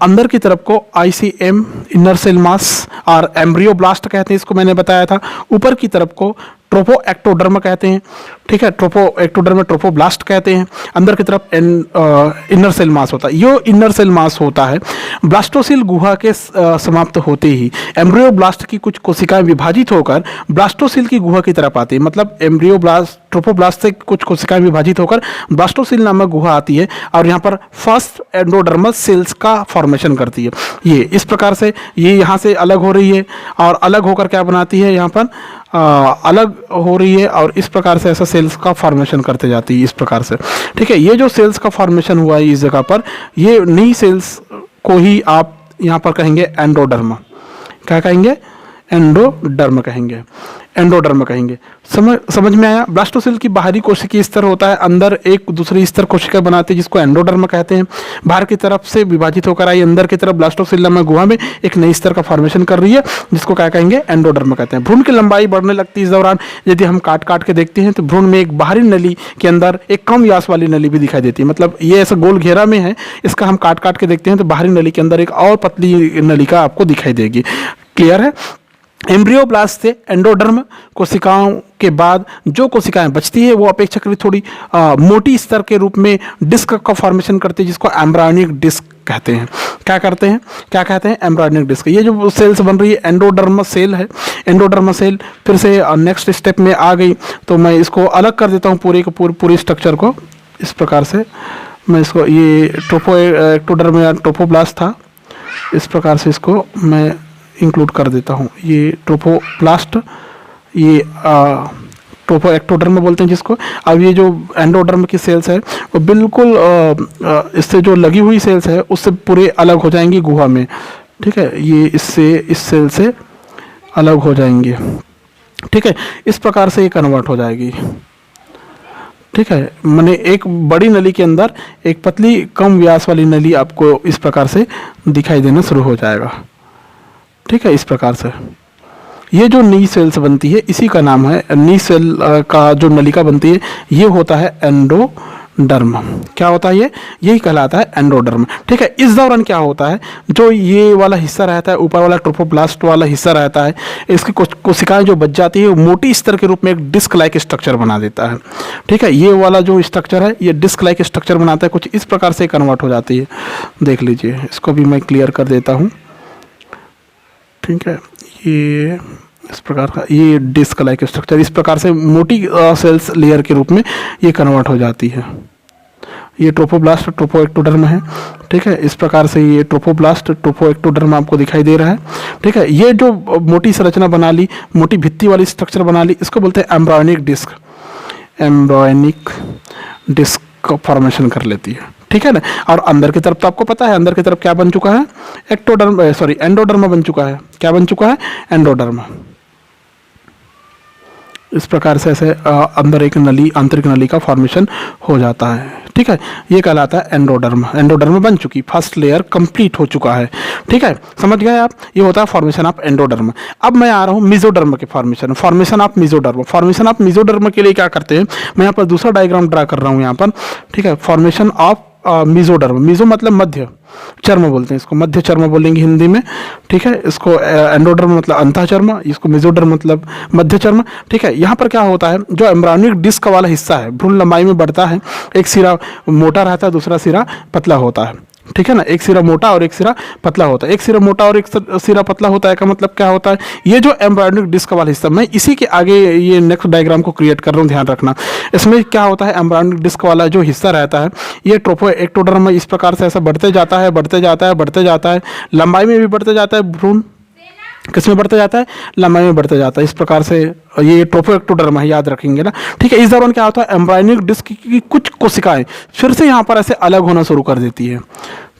अंदर की तरफ को ICM इनर सेल मास और एम्ब्रियोब्लास्ट कहते हैं, इसको मैंने बताया था। ऊपर की तरफ को ट्रोपोएक्टोडर्म कहते हैं। ठीक है, ट्रोपोएक्टोडर्म ट्रोपोब्लास्ट कहते हैं। अंदर की तरफ इनर सेल मास होता है। ये इनर सेल मास होता है। ब्लास्टोसिल गुहा के समाप्त होते ही एम्ब्रियोब्लास्ट की कुछ कोशिकाएं विभाजित होकर ब्लास्टोसिल की गुहा की तरफ आती है। मतलब एम्ब्रियोब्लास्ट ट्रोपोब्लास्ट से कुछ कोशिकाएं विभाजित होकर ब्लास्टोसिल नामक गुहा आती है और यहाँ पर फर्स्ट एंडोडर्मल सेल्स का फॉर्मेशन करती है। ये इस प्रकार से ये यहाँ से अलग हो रही है और अलग होकर क्या बनाती है, यहाँ पर अलग हो रही है और इस प्रकार से ऐसा सेल्स का फॉर्मेशन करते जाती है इस प्रकार से। ठीक है, ये जो सेल्स का फॉर्मेशन हुआ है इस जगह पर, ये नई सेल्स को ही आप यहाँ पर कहेंगे एंडोडर्म। क्या कहेंगे? एंडोडर्म कहेंगे, एंडोडर्म कहेंगे। समझ में आया? ब्लास्टोसिल की बाहरी कोशिकीय स्तर होता है, अंदर एक दूसरी स्तर कोशिका बनाते हैं जिसको एंडोडर्म कहते हैं। बाहर की तरफ से विभाजित होकर आई अंदर की तरफ ब्लास्टोसिल नामक गुहा में एक नई स्तर का फॉर्मेशन कर रही है, जिसको क्या कहेंगे? एंडोडर्म कहते हैं। भ्रूण की लंबाई बढ़ने लगती है इस दौरान। यदि हम काट काट के देखते हैं तो भ्रूण में एक बाहरी नली के अंदर एक कम व्यास वाली नली भी दिखाई देती है। मतलब ये ऐसा गोल घेरा में है, इसका हम काट काट के देखते हैं तो बाहरी नली के अंदर एक और पतली नलिका आपको दिखाई देगी। क्लियर है? एम्ब्रियोब्लास्ट से एंडोडर्म कोशिकाओं के बाद जो कोशिकाएं बचती है वो अपेक्षाकृत थोड़ी मोटी स्तर के रूप में डिस्क का फॉर्मेशन करती है, जिसको एम्ब्रायोनिक डिस्क कहते हैं। क्या करते हैं? क्या कहते हैं? Embryonic disc. ये जो सेल्स बन रही है एंडोडर्म सेल है। एंडोडर्म सेल फिर से नेक्स्ट स्टेप में आ गई, तो मैं इसको अलग कर देता हूँ पूरी स्ट्रक्चर को। इस प्रकार से मैं इसको, ये ट्रोपोएक्टोडर्म या ट्रोपोब्लास्ट था, इस प्रकार से इसको मैं इंक्लूड कर देता हूँ। ये ट्रोपोब्लास्ट, ये ट्रोपोएक्टोडर्म बोलते हैं जिसको। अब ये जो एंडोडर्म की सेल्स है वो बिल्कुल इससे जो लगी हुई सेल्स है उससे पूरे अलग हो जाएंगी गुहा में। ठीक है, ये इससे इस सेल से अलग हो जाएंगे। ठीक है, इस प्रकार से ये कन्वर्ट हो जाएगी। ठीक है, मैंने एक बड़ी नली के अंदर एक पतली कम व्यास वाली नली आपको इस प्रकार से दिखाई देना शुरू हो जाएगा। ठीक है, इस प्रकार से ये जो नी सेल्स बनती है इसी का नाम है, नी सेल का जो नलिका बनती है ये होता है एंडोडर्म। क्या होता है ये? यही कहलाता है एंडोडर्म। ठीक है, इस दौरान क्या होता है, जो ये वाला हिस्सा रहता है, ऊपर वाला ट्रोफोब्लास्ट वाला हिस्सा रहता है, इसकी कोशिकाएं जो बच जाती है वो मोटी स्तर के रूप में एक डिस्क लाइक स्ट्रक्चर बना देता है। ठीक है, ये वाला जो स्ट्रक्चर है ये डिस्क लाइक स्ट्रक्चर बनाता है, कुछ इस प्रकार से कन्वर्ट हो जाती है। देख लीजिए, इसको भी मैं क्लियर कर देता हूँ। ठीक है, ये इस प्रकार का ये डिस्क लाइक स्ट्रक्चर इस प्रकार से मोटी सेल्स लेयर के रूप में ये कन्वर्ट हो जाती है। ये ट्रोफोब्लास्ट ट्रोफोएक्टोडर्म है। ठीक है, इस प्रकार से ये ट्रोफोब्लास्ट ट्रोफोएक्टोडर्म आपको दिखाई दे रहा है। ठीक है, ये जो मोटी संरचना बना ली, मोटी भित्ति वाली स्ट्रक्चर बना ली, इसको बोलते हैं एम्ब्रायोनिक डिस्क। एम्ब्रायोनिक डिस्क का फॉर्मेशन कर लेती है। ठीक है ना, और अंदर की तरफ तो आपको पता है अंदर की तरफ क्या बन चुका है, एंडोडर्म बन चुका है। क्या बन चुका है? एंडोडर्म। इस प्रकार से ऐसे अंदर एक नली, आंतरिक नली का फॉर्मेशन हो जाता है। ठीक है, ये कहलाता है एंडोडर्म। एंडोडर्म बन चुकी, फर्स्ट लेयर कंप्लीट हो चुका है। ठीक है, समझ गए आप? ये होता है फॉर्मेशन ऑफ एंडोडर्म। अब मैं आ रहा हूँ मेसोडर्म के formation of mesoderm. Formation of mesoderm के लिए क्या करते हैं, मैं यहाँ पर दूसरा डायग्राम ड्रा कर रहा हूँ यहाँ पर। ठीक है, फॉर्मेशन ऑफ मेसोडर्म। मेसो मतलब मध्य, चर्म बोलते हैं इसको, मध्य चर्म बोलेंगे हिंदी में। ठीक है, इसको एंडोडर्म मतलब अंतः चर्म, इसको मेसोडर्म मतलब मध्य चर्म। ठीक है, यहाँ पर क्या होता है, जो एम्ब्रायोनिक डिस्क वाला हिस्सा है भ्रूण लंबाई में बढ़ता है, एक सिरा मोटा रहता है, दूसरा सिरा पतला होता है। ठीक है ना, एक सिरा मोटा और एक सिरा पतला होता है। एक सिरा मोटा और एक सिरा पतला होता है का मतलब क्या होता है, ये जो एम्ब्रायोनिक डिस्क वाला हिस्सा, मैं इसी के आगे ये नेक्स्ट डायग्राम को क्रिएट कर रहा हूँ, ध्यान रखना। इसमें क्या होता है, एम्ब्रायोनिक डिस्क वाला जो हिस्सा रहता है ये ट्रोफोएक्टोडर्म में इस प्रकार से ऐसा बढ़ते जाता है, बढ़ते जाता है, बढ़ते जाता है, लंबाई में भी बढ़ते जाता है। भ्रूण किस में बढ़ते जाता है? लंबाई में बढ़ते जाता है। इस प्रकार से ये ट्रोफोएक्टोडर्म है, याद रखेंगे ना। ठीक है, इस दौरान क्या होता है, एम्ब्रायोनिक डिस्क की कुछ कोशिकाएं फिर से यहाँ पर ऐसे अलग होना शुरू कर देती है।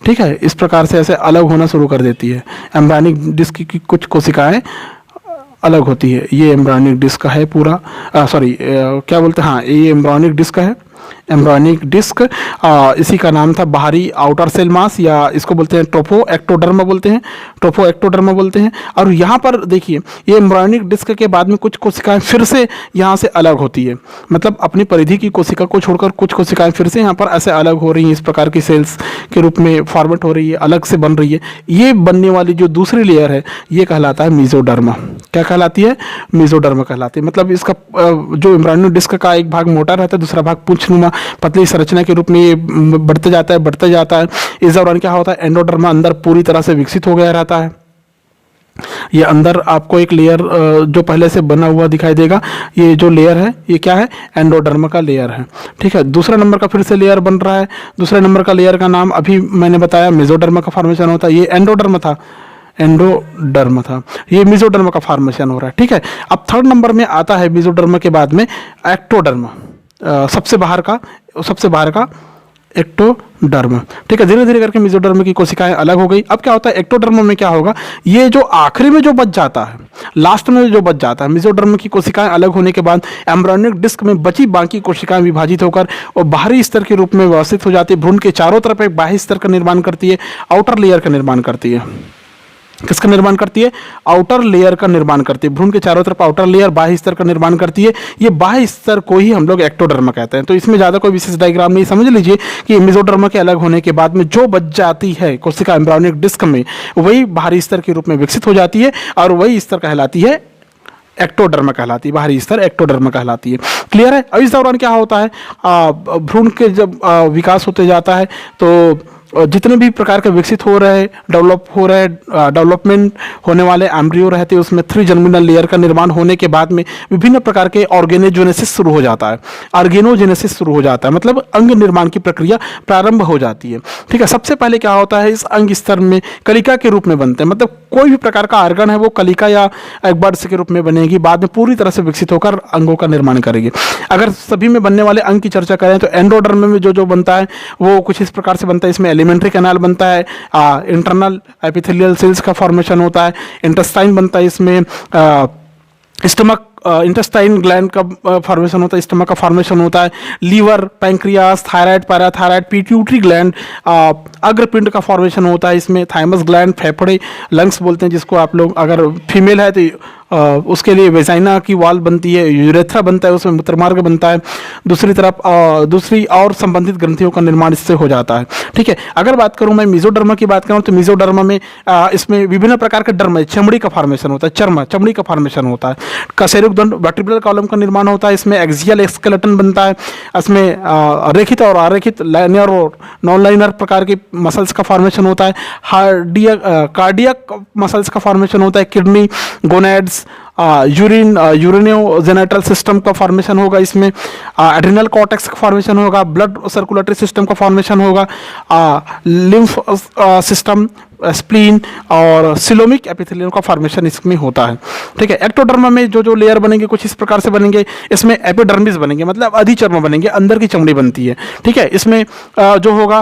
ठीक है, इस प्रकार से ऐसे अलग होना शुरू कर देती है। एम्ब्रायोनिक डिस्क की कुछ कोशिकाएं अलग होती है। ये एम्ब्रायोनिक डिस्क है पूरा, क्या बोलते हैं, हाँ ये एम्ब्रायोनिक डिस्क है। एम्ब्रायोनिक डिस्क इसी का नाम था बाहरी आउटर सेल मास, या इसको बोलते हैं ट्रोफोएक्टोडर्म बोलते हैं, ट्रोफोएक्टोडर्म बोलते हैं। और यहाँ पर देखिए, ये एम्ब्रायोनिक डिस्क के बाद में कुछ कोशिकाएं फिर से यहाँ से अलग होती है, मतलब अपनी परिधि की कोशिका को छोड़कर कुछ कोशिकाएं फिर से यहाँ पर ऐसे अलग हो रही हैं, इस प्रकार की सेल्स के रूप में फॉर्मेट हो रही है, अलग से बन रही है। ये बनने वाली जो दूसरी लेयर है ये कहलाता है मेसोडर्म। क्या कहलाती है? मेसोडर्म कहलाती है। मतलब इसका जो एम्ब्रायोनिक डिस्क का एक भाग मोटा रहता है, दूसरा भाग पूंछनुमा पतली संरचना के रूप में ये बढ़ते जाता है, बढ़ते जाता है। इस दौरान क्या होता है, एंडोडर्म अंदर पूरी तरह से विकसित हो गया रहता है। ये अंदर आपको एक लेयर जो पहले से बना हुआ दिखाई देगा, ये जो लेयर है ये क्या है, एंडोडर्म का लेयर है। ठीक है, दूसरा नंबर का फिर से लेयर बन रहा है। दूसरे नंबर का लेयर का नाम अभी मैंने बताया मेसोडर्म का फॉर्मेशन होता है। ये एंडोडर्म था, ये मेसोडर्म का फॉर्मेशन हो रहा है। ठीक है, अब थर्ड नंबर में आता है मेसोडर्म के बाद में एक्टोडर्म, सबसे बाहर का एक्टोडर्म। ठीक है, धीरे धीरे करके मेसोडर्म की कोशिकाएं अलग हो गई। अब क्या होता है, एक्टोडर्म में क्या होगा, ये जो आखिरी में जो बच जाता है, लास्ट में जो बच जाता है, मेसोडर्म की कोशिकाएं अलग होने के बाद एम्ब्रायोनिक डिस्क में बची बाकी कोशिकाएं विभाजित होकर और बाहरी स्तर के रूप में व्यवस्थित हो जाती है। भ्रूण के चारों तरफ एक बाह्य स्तर का निर्माण करती है, आउटर लेयर का निर्माण करती है। किसका निर्माण करती है? आउटर लेयर का निर्माण करती है। भ्रूण के चारों तरफ आउटर लेयर बाह्य स्तर का निर्माण करती है। ये बाह्य स्तर को ही हम लोग एक्टोडर्म कहते हैं। तो इसमें ज़्यादा कोई विशेष डायग्राम नहीं, समझ लीजिए कि मेसोडर्म के अलग होने के बाद में जो बच जाती है कोशिका एम्ब्रायोनिक डिस्क में, वही बाहरी स्तर के रूप में विकसित हो जाती है और वही स्तर कहलाती है एक्टोडर्म कहलाती है, बाहरी स्तर एक्टोडर्म कहलाती है। क्लियर है? अब इस दौरान क्या होता है, भ्रूण के जब विकास होते जाता है तो जितने भी प्रकार के विकसित हो रहे डेवलपमेंट होने वाले एम्ब्रियो रहते हैं, उसमें 3 जर्मिनल लेयर का निर्माण होने के बाद में विभिन्न प्रकार के ऑर्गेनोजेनेसिस शुरू हो जाता है। ऑर्गेनोजेनेसिस शुरू हो जाता है मतलब अंग निर्माण की प्रक्रिया प्रारंभ हो जाती है। ठीक है, सबसे पहले क्या होता है, इस अंग स्तर में कलिका के रूप में बनते हैं, मतलब कोई भी प्रकार का ऑर्गन है वो कलिका या एक बर्ड्स के रूप में बनेगी, बाद में पूरी तरह से विकसित होकर अंगों का निर्माण करेगी। अगर सभी में बनने वाले अंग की चर्चा करें तो एंडोडर्म में जो बनता है वो कुछ इस प्रकार से बनता है। इसमें एलिमेंट्री कैनाल बनता है, इंटरनल एपिथेलियल सेल्स का फॉर्मेशन होता है, इंटेस्टाइन बनता है, इसमें स्टमक इंटेस्टाइन ग्लैंड का फॉर्मेशन होता है, स्टमक का फॉर्मेशन होता है, liver, pancreas, thyroid, parathyroid, pituitary gland, अग्रपिंड का फॉर्मेशन होता है इसमें, थाइमस ग्लैंड, फेफड़े, लंग्स बोलते हैं जिसको आप लोग, अगर फीमेल है तो उसके लिए वेजाइना की वाल बनती है, यूरेथ्रा बनता है, उसमें मूत्रमार्ग बनता है, दूसरी तरफ दूसरी और संबंधित ग्रंथियों का निर्माण इससे हो जाता है। ठीक है, अगर बात करूं मैं मेसोडर्मा की बात करूं तो मेसोडर्मा में इसमें विभिन्न प्रकार के डर्म है, चमड़ी का फॉर्मेशन होता है, चमड़ी का फॉर्मेशन होता है, कशेरुक दंड वर्टिब्रल कॉलम का निर्माण होता है, इसमें एक्सियल स्केलेटन बनता है, इसमें रेखित और अरेखित, लाइनर और नॉन लाइनर प्रकार की मसल्स का फॉर्मेशन होता है, कार्डियक मसल्स का फॉर्मेशन होता है, किडनी, गोनेड्स, यूरिनो जेनेटल सिस्टम का फॉर्मेशन होगा, इसमें एड्रिनल कॉर्टेक्स का फॉर्मेशन होगा, ब्लड सर्कुलेटरी सिस्टम का फॉर्मेशन होगा, लिम्फ सिस्टम, स्प्लीन और सिलोमिक एपिथेलियम का फॉर्मेशन इसमें होता है। ठीक है, एक्टोडर्मा में जो लेयर बनेंगे कुछ इस प्रकार से बनेंगे, इसमें एपिडर्मिस बनेंगे, मतलब अधिचर्म बनेंगे, अंदर की चमड़ी बनती है। ठीक है, इसमें जो होगा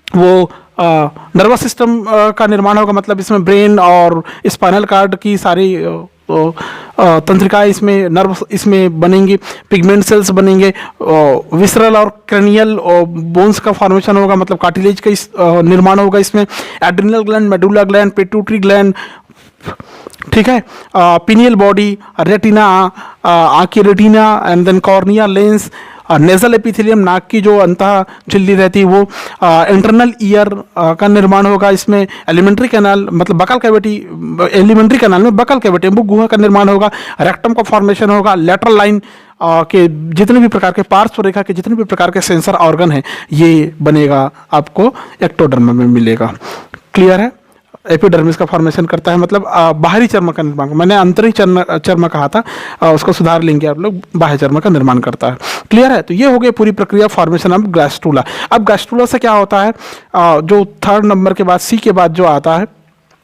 वो नर्वस सिस्टम का निर्माण होगा, मतलब इसमें ब्रेन और स्पाइनल कार्ड की सारी तंत्रिकाएं इसमें, नर्व इसमें बनेंगी, पिगमेंट सेल्स बनेंगे, विसरल और क्रेनियल बोन्स का फॉर्मेशन होगा, मतलब कार्टिलेज का निर्माण होगा इसमें, adrenal gland, medulla gland, pituitary gland, ठीक है, पिनियल बॉडी, रेटिना, आंखी retina and then cornea, lens, nasal epithelium, नाक की जो अंतः झिल्ली रहती है वो, इंटरनल ईयर का निर्माण होगा इसमें, एलिमेंट्री कैनाल, मतलब बकल कैविटी, एलिमेंट्री कैनाल में बकल कैविटी मुख गुहा का निर्माण होगा, रेक्टम का फॉर्मेशन होगा, लेटरल लाइन के जितने भी प्रकार के पार्श्व रेखा के जितने भी प्रकार के सेंसर ऑर्गन हैं ये बनेगा आपको एक्टोडर्मा में मिलेगा। क्लियर है? एपिडर्मिस का फॉर्मेशन करता है, मतलब बाहरी चर्म का निर्माण, मैंने आंतरिक चर्म कहा था, उसको सुधार लेंगे आप लोग, बाह्य चर्म का निर्माण करता है। क्लियर है? तो ये हो गई पूरी प्रक्रिया फॉर्मेशन ऑफ गैस्ट्रुला। अब गैस्ट्रुला से क्या होता है, जो थर्ड नंबर के बाद सी के बाद जो आता है,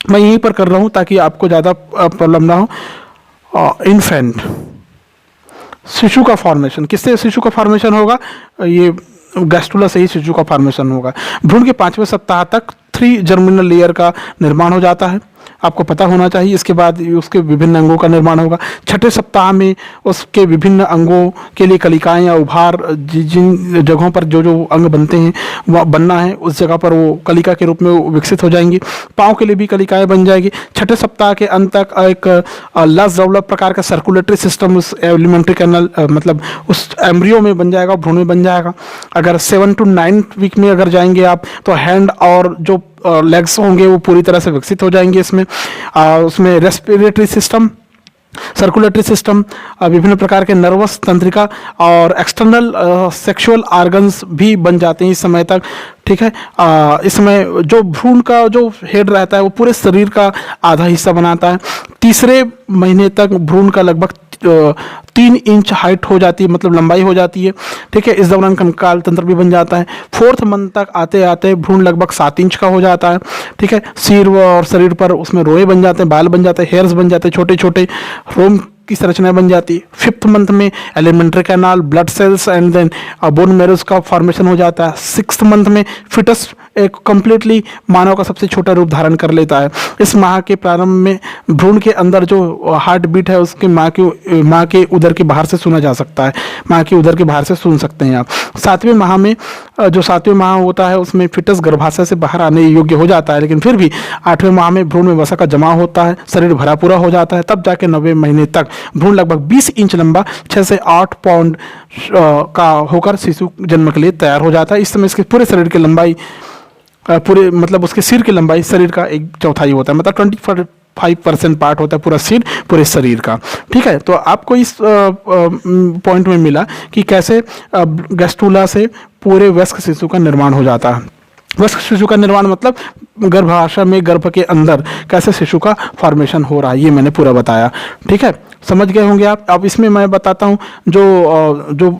मैं यहीं पर कर रहा हूँ ताकि आपको ज़्यादा प्रॉब्लम ना हो। इन्फेंट, शिशु का फॉर्मेशन, किससे शिशु का फॉर्मेशन होगा? ये गैस्ट्रुला से ही शिशु का फॉर्मेशन होगा। भ्रूण के 5वें सप्ताह तक 3 जर्मिनल लेयर का निर्माण हो जाता है, आपको पता होना चाहिए। इसके बाद उसके विभिन्न अंगों का निर्माण होगा। 6ठे सप्ताह में उसके विभिन्न अंगों के लिए कलिकाएं या उभार, जिन जगहों पर जो अंग बनते हैं वह बनना है, उस जगह पर वो कलिका के रूप में विकसित हो जाएंगी। पाँव के लिए भी कलिकाएं बन जाएगी। 6ठे सप्ताह के अंत तक एक लस डेवलप प्रकार का सर्कुलेटरी सिस्टम उस एलिमेंट्री कैनल, मतलब उस एम्ब्रियो में बन जाएगा, भ्रूण में बन जाएगा। अगर 7 to 9 वीक में अगर जाएंगे आप तो हैंड और जो लेग्स होंगे वो पूरी तरह से विकसित हो जाएंगे इसमें। उसमें रेस्पिरेटरी सिस्टम, सर्कुलेटरी सिस्टम, विभिन्न प्रकार के नर्वस तंत्रिका और एक्सटर्नल सेक्सुअल ऑर्गन्स भी बन जाते हैं इस समय तक। ठीक है, इसमें जो भ्रूण का जो हेड रहता है वो पूरे शरीर का आधा हिस्सा बनाता है। तीसरे महीने तक भ्रूण का लगभग 3 इंच हाइट हो जाती है, मतलब लंबाई हो जाती है। ठीक है, इस दौरान कंकाल तंत्र भी बन जाता है। 4th मंथ तक आते आते भ्रूण लगभग 7 इंच का हो जाता है। ठीक है, सिर और शरीर पर उसमें रोए बन जाते हैं, बाल बन जाते हैं, हेयर्स बन जाते हैं, छोटे छोटे रोम की संरचना बन जाती है। 5th मंथ में alimentary canal, blood cells and then bone marrows का फॉर्मेशन हो जाता है। 6th मंथ में फिटस एक कंप्लीटली मानव का सबसे छोटा रूप धारण कर लेता है। इस माह के प्रारंभ में भ्रूण के अंदर जो हार्ट बीट है उसके माँ के उदर के बाहर से सुना जा सकता है, माँ के उदर के बाहर से सुन सकते हैं आप। 7वें माह में, जो 7वें माह होता है उसमें फिटस गर्भाशय से बाहर आने योग्य हो जाता है, लेकिन फिर भी 8वें माह में भ्रूण में वसा का जमा होता है, शरीर भरा पूरा हो जाता है। तब जाके 9वें महीने तक भ्रूण लगभग 20 इंच लंबा, 6 से 8 पाउंड का होकर शिशु जन्म के लिए तैयार हो जाता है। इस समय इसके पूरे शरीर की लंबाई, पूरे मतलब उसके सिर की लंबाई शरीर का 1/4 होता है, मतलब 25% पार्ट होता है पूरा सिर, पूरे शरीर का। ठीक है, तो आपको इस पॉइंट में मिला कि कैसे गैस्ट्रुला से पूरे वयस्क शिशु का निर्माण हो जाता है। वयस्क शिशु का निर्माण मतलब गर्भाशय में, गर्भ के अंदर कैसे शिशु का फॉर्मेशन हो रहा है, ये मैंने पूरा बताया। ठीक है, समझ गए होंगे आप। अब इसमें मैं बताता हूँ जो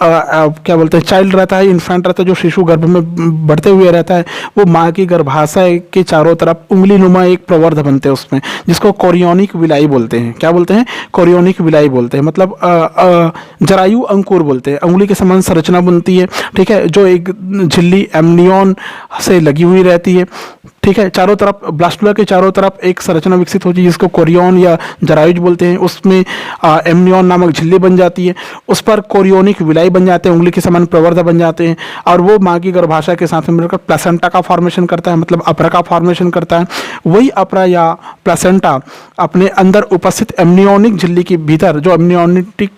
क्या बोलते हैं, चाइल्ड रहता है, इन्फेंट रहता है, जो शिशु गर्भ में बढ़ते हुए रहता है, वो माँ की गर्भाशय के चारों तरफ उंगली नुमा एक प्रवर्ध बनते हैं उसमें, जिसको कोरियोनिक विलाई बोलते हैं। क्या बोलते हैं? कोरियोनिक विलाई बोलते हैं, मतलब जरायु अंकुर बोलते हैं। उंगली के समान संरचना बनती है। ठीक है, जो एक झिल्ली एमनियन से लगी हुई रहती है। ठीक है। चारों तरफ ब्लास्टुला के चारों तरफ एक संरचना विकसित होती है जिसको कोरियोन या जरायुज बोलते हैं। उसमें एमनियन नामक झिल्ली बन जाती है, उस पर कोरियोनिक विलाई बन जाते हैं, उंगली के समान प्रवर्ध बन जाते हैं, और वो माँ की गर्भाशय के साथ में मिलकर प्लेसेंटा का फॉर्मेशन करता है, मतलब अपरा का फॉर्मेशन करता है। वही अपरा या प्लेसेंटा अपने अंदर उपस्थित एमनियोनिक झिल्ली के भीतर जो एमनियोटिक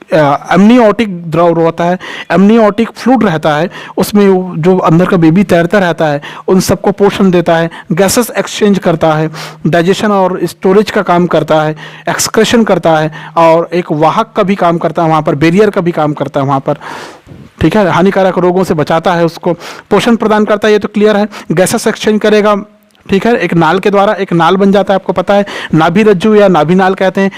द्रव होता है, एमनियोटिक फ्लूइड रहता है, उसमें जो अंदर का बेबी तैरता रहता है उन सबको पोषण देता है, गैसेस एक्सचेंज करता है, डाइजेशन और स्टोरेज का काम करता है, एक्सक्रेशन करता है, और एक वाहक का भी काम करता है, वहाँ पर बैरियर का भी काम करता है वहाँ पर। ठीक है, हानिकारक रोगों से बचाता है, उसको पोषण प्रदान करता है, ये तो क्लियर है। गैसेस एक्सचेंज करेगा, ठीक है, एक नाल के द्वारा एक नाल बन जाता है, आपको पता है नाभि रज्जु या नाभि नाल कहते हैं,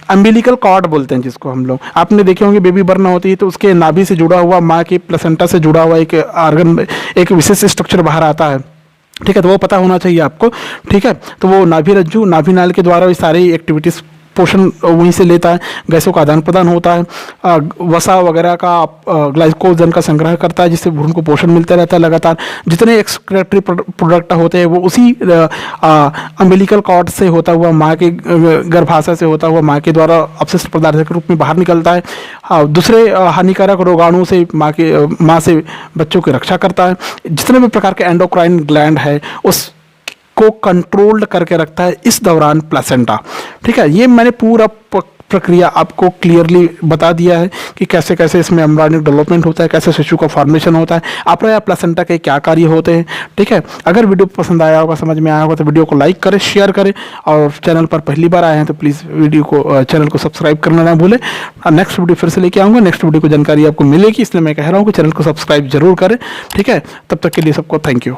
अम्बिलिकल कॉर्ड बोलते हैं जिसको हम लोग। आपने देखे होंगे बेबी बर्न होती है तो उसके नाभि से जुड़ा हुआ, माँ की प्लेसेंटा से जुड़ा हुआ एक ऑर्गन, एक विशेष स्ट्रक्चर बाहर आता है। ठीक है, तो वो पता होना चाहिए आपको। ठीक है, तो वो नाभि रज्जु नाभि नाल के द्वारा ये सारी एक्टिविटीज़ पोषण वहीं से लेता है, गैसों का आदान प्रदान होता है, वसा वगैरह का ग्लाइकोजन का संग्रह करता है, जिससे भ्रूण को पोषण मिलता रहता है लगातार। जितने एक्सक्रेटरी प्रोडक्ट होते हैं वो उसी अम्बिलिकल कॉर्ड से होता हुआ, माँ के गर्भाशय से होता हुआ माँ के द्वारा अपशिष्ट पदार्थ के रूप में बाहर निकलता है। दूसरे हानिकारक रोगाणु से माँ से बच्चों की रक्षा करता है। जितने भी प्रकार के एंडोक्राइन ग्लैंड है उस को कंट्रोल्ड करके रखता है इस दौरान प्लेसेंटा। ठीक है, ये मैंने पूरा प्रक्रिया आपको क्लियरली बता दिया है कि कैसे कैसे इसमें एम्ब्रियोनिक डेवलपमेंट होता है, कैसे शिशु का फॉर्मेशन होता है, अपरा या प्लेसेंटा के क्या कार्य होते हैं। ठीक है, अगर वीडियो पसंद आया होगा, समझ में आया होगा तो वीडियो को लाइक करें, शेयर करें, और चैनल पर पहली बार आए हैं तो प्लीज़ चैनल को सब्सक्राइब करना ना भूलें। नेक्स्ट वीडियो फिर से लेके आऊँगा, नेक्स्ट वीडियो को जानकारी आपको मिलेगी, इसलिए मैं कह रहा हूँ कि चैनल को सब्सक्राइब जरूर करें। ठीक है, तब तक के लिए सबको थैंक यू।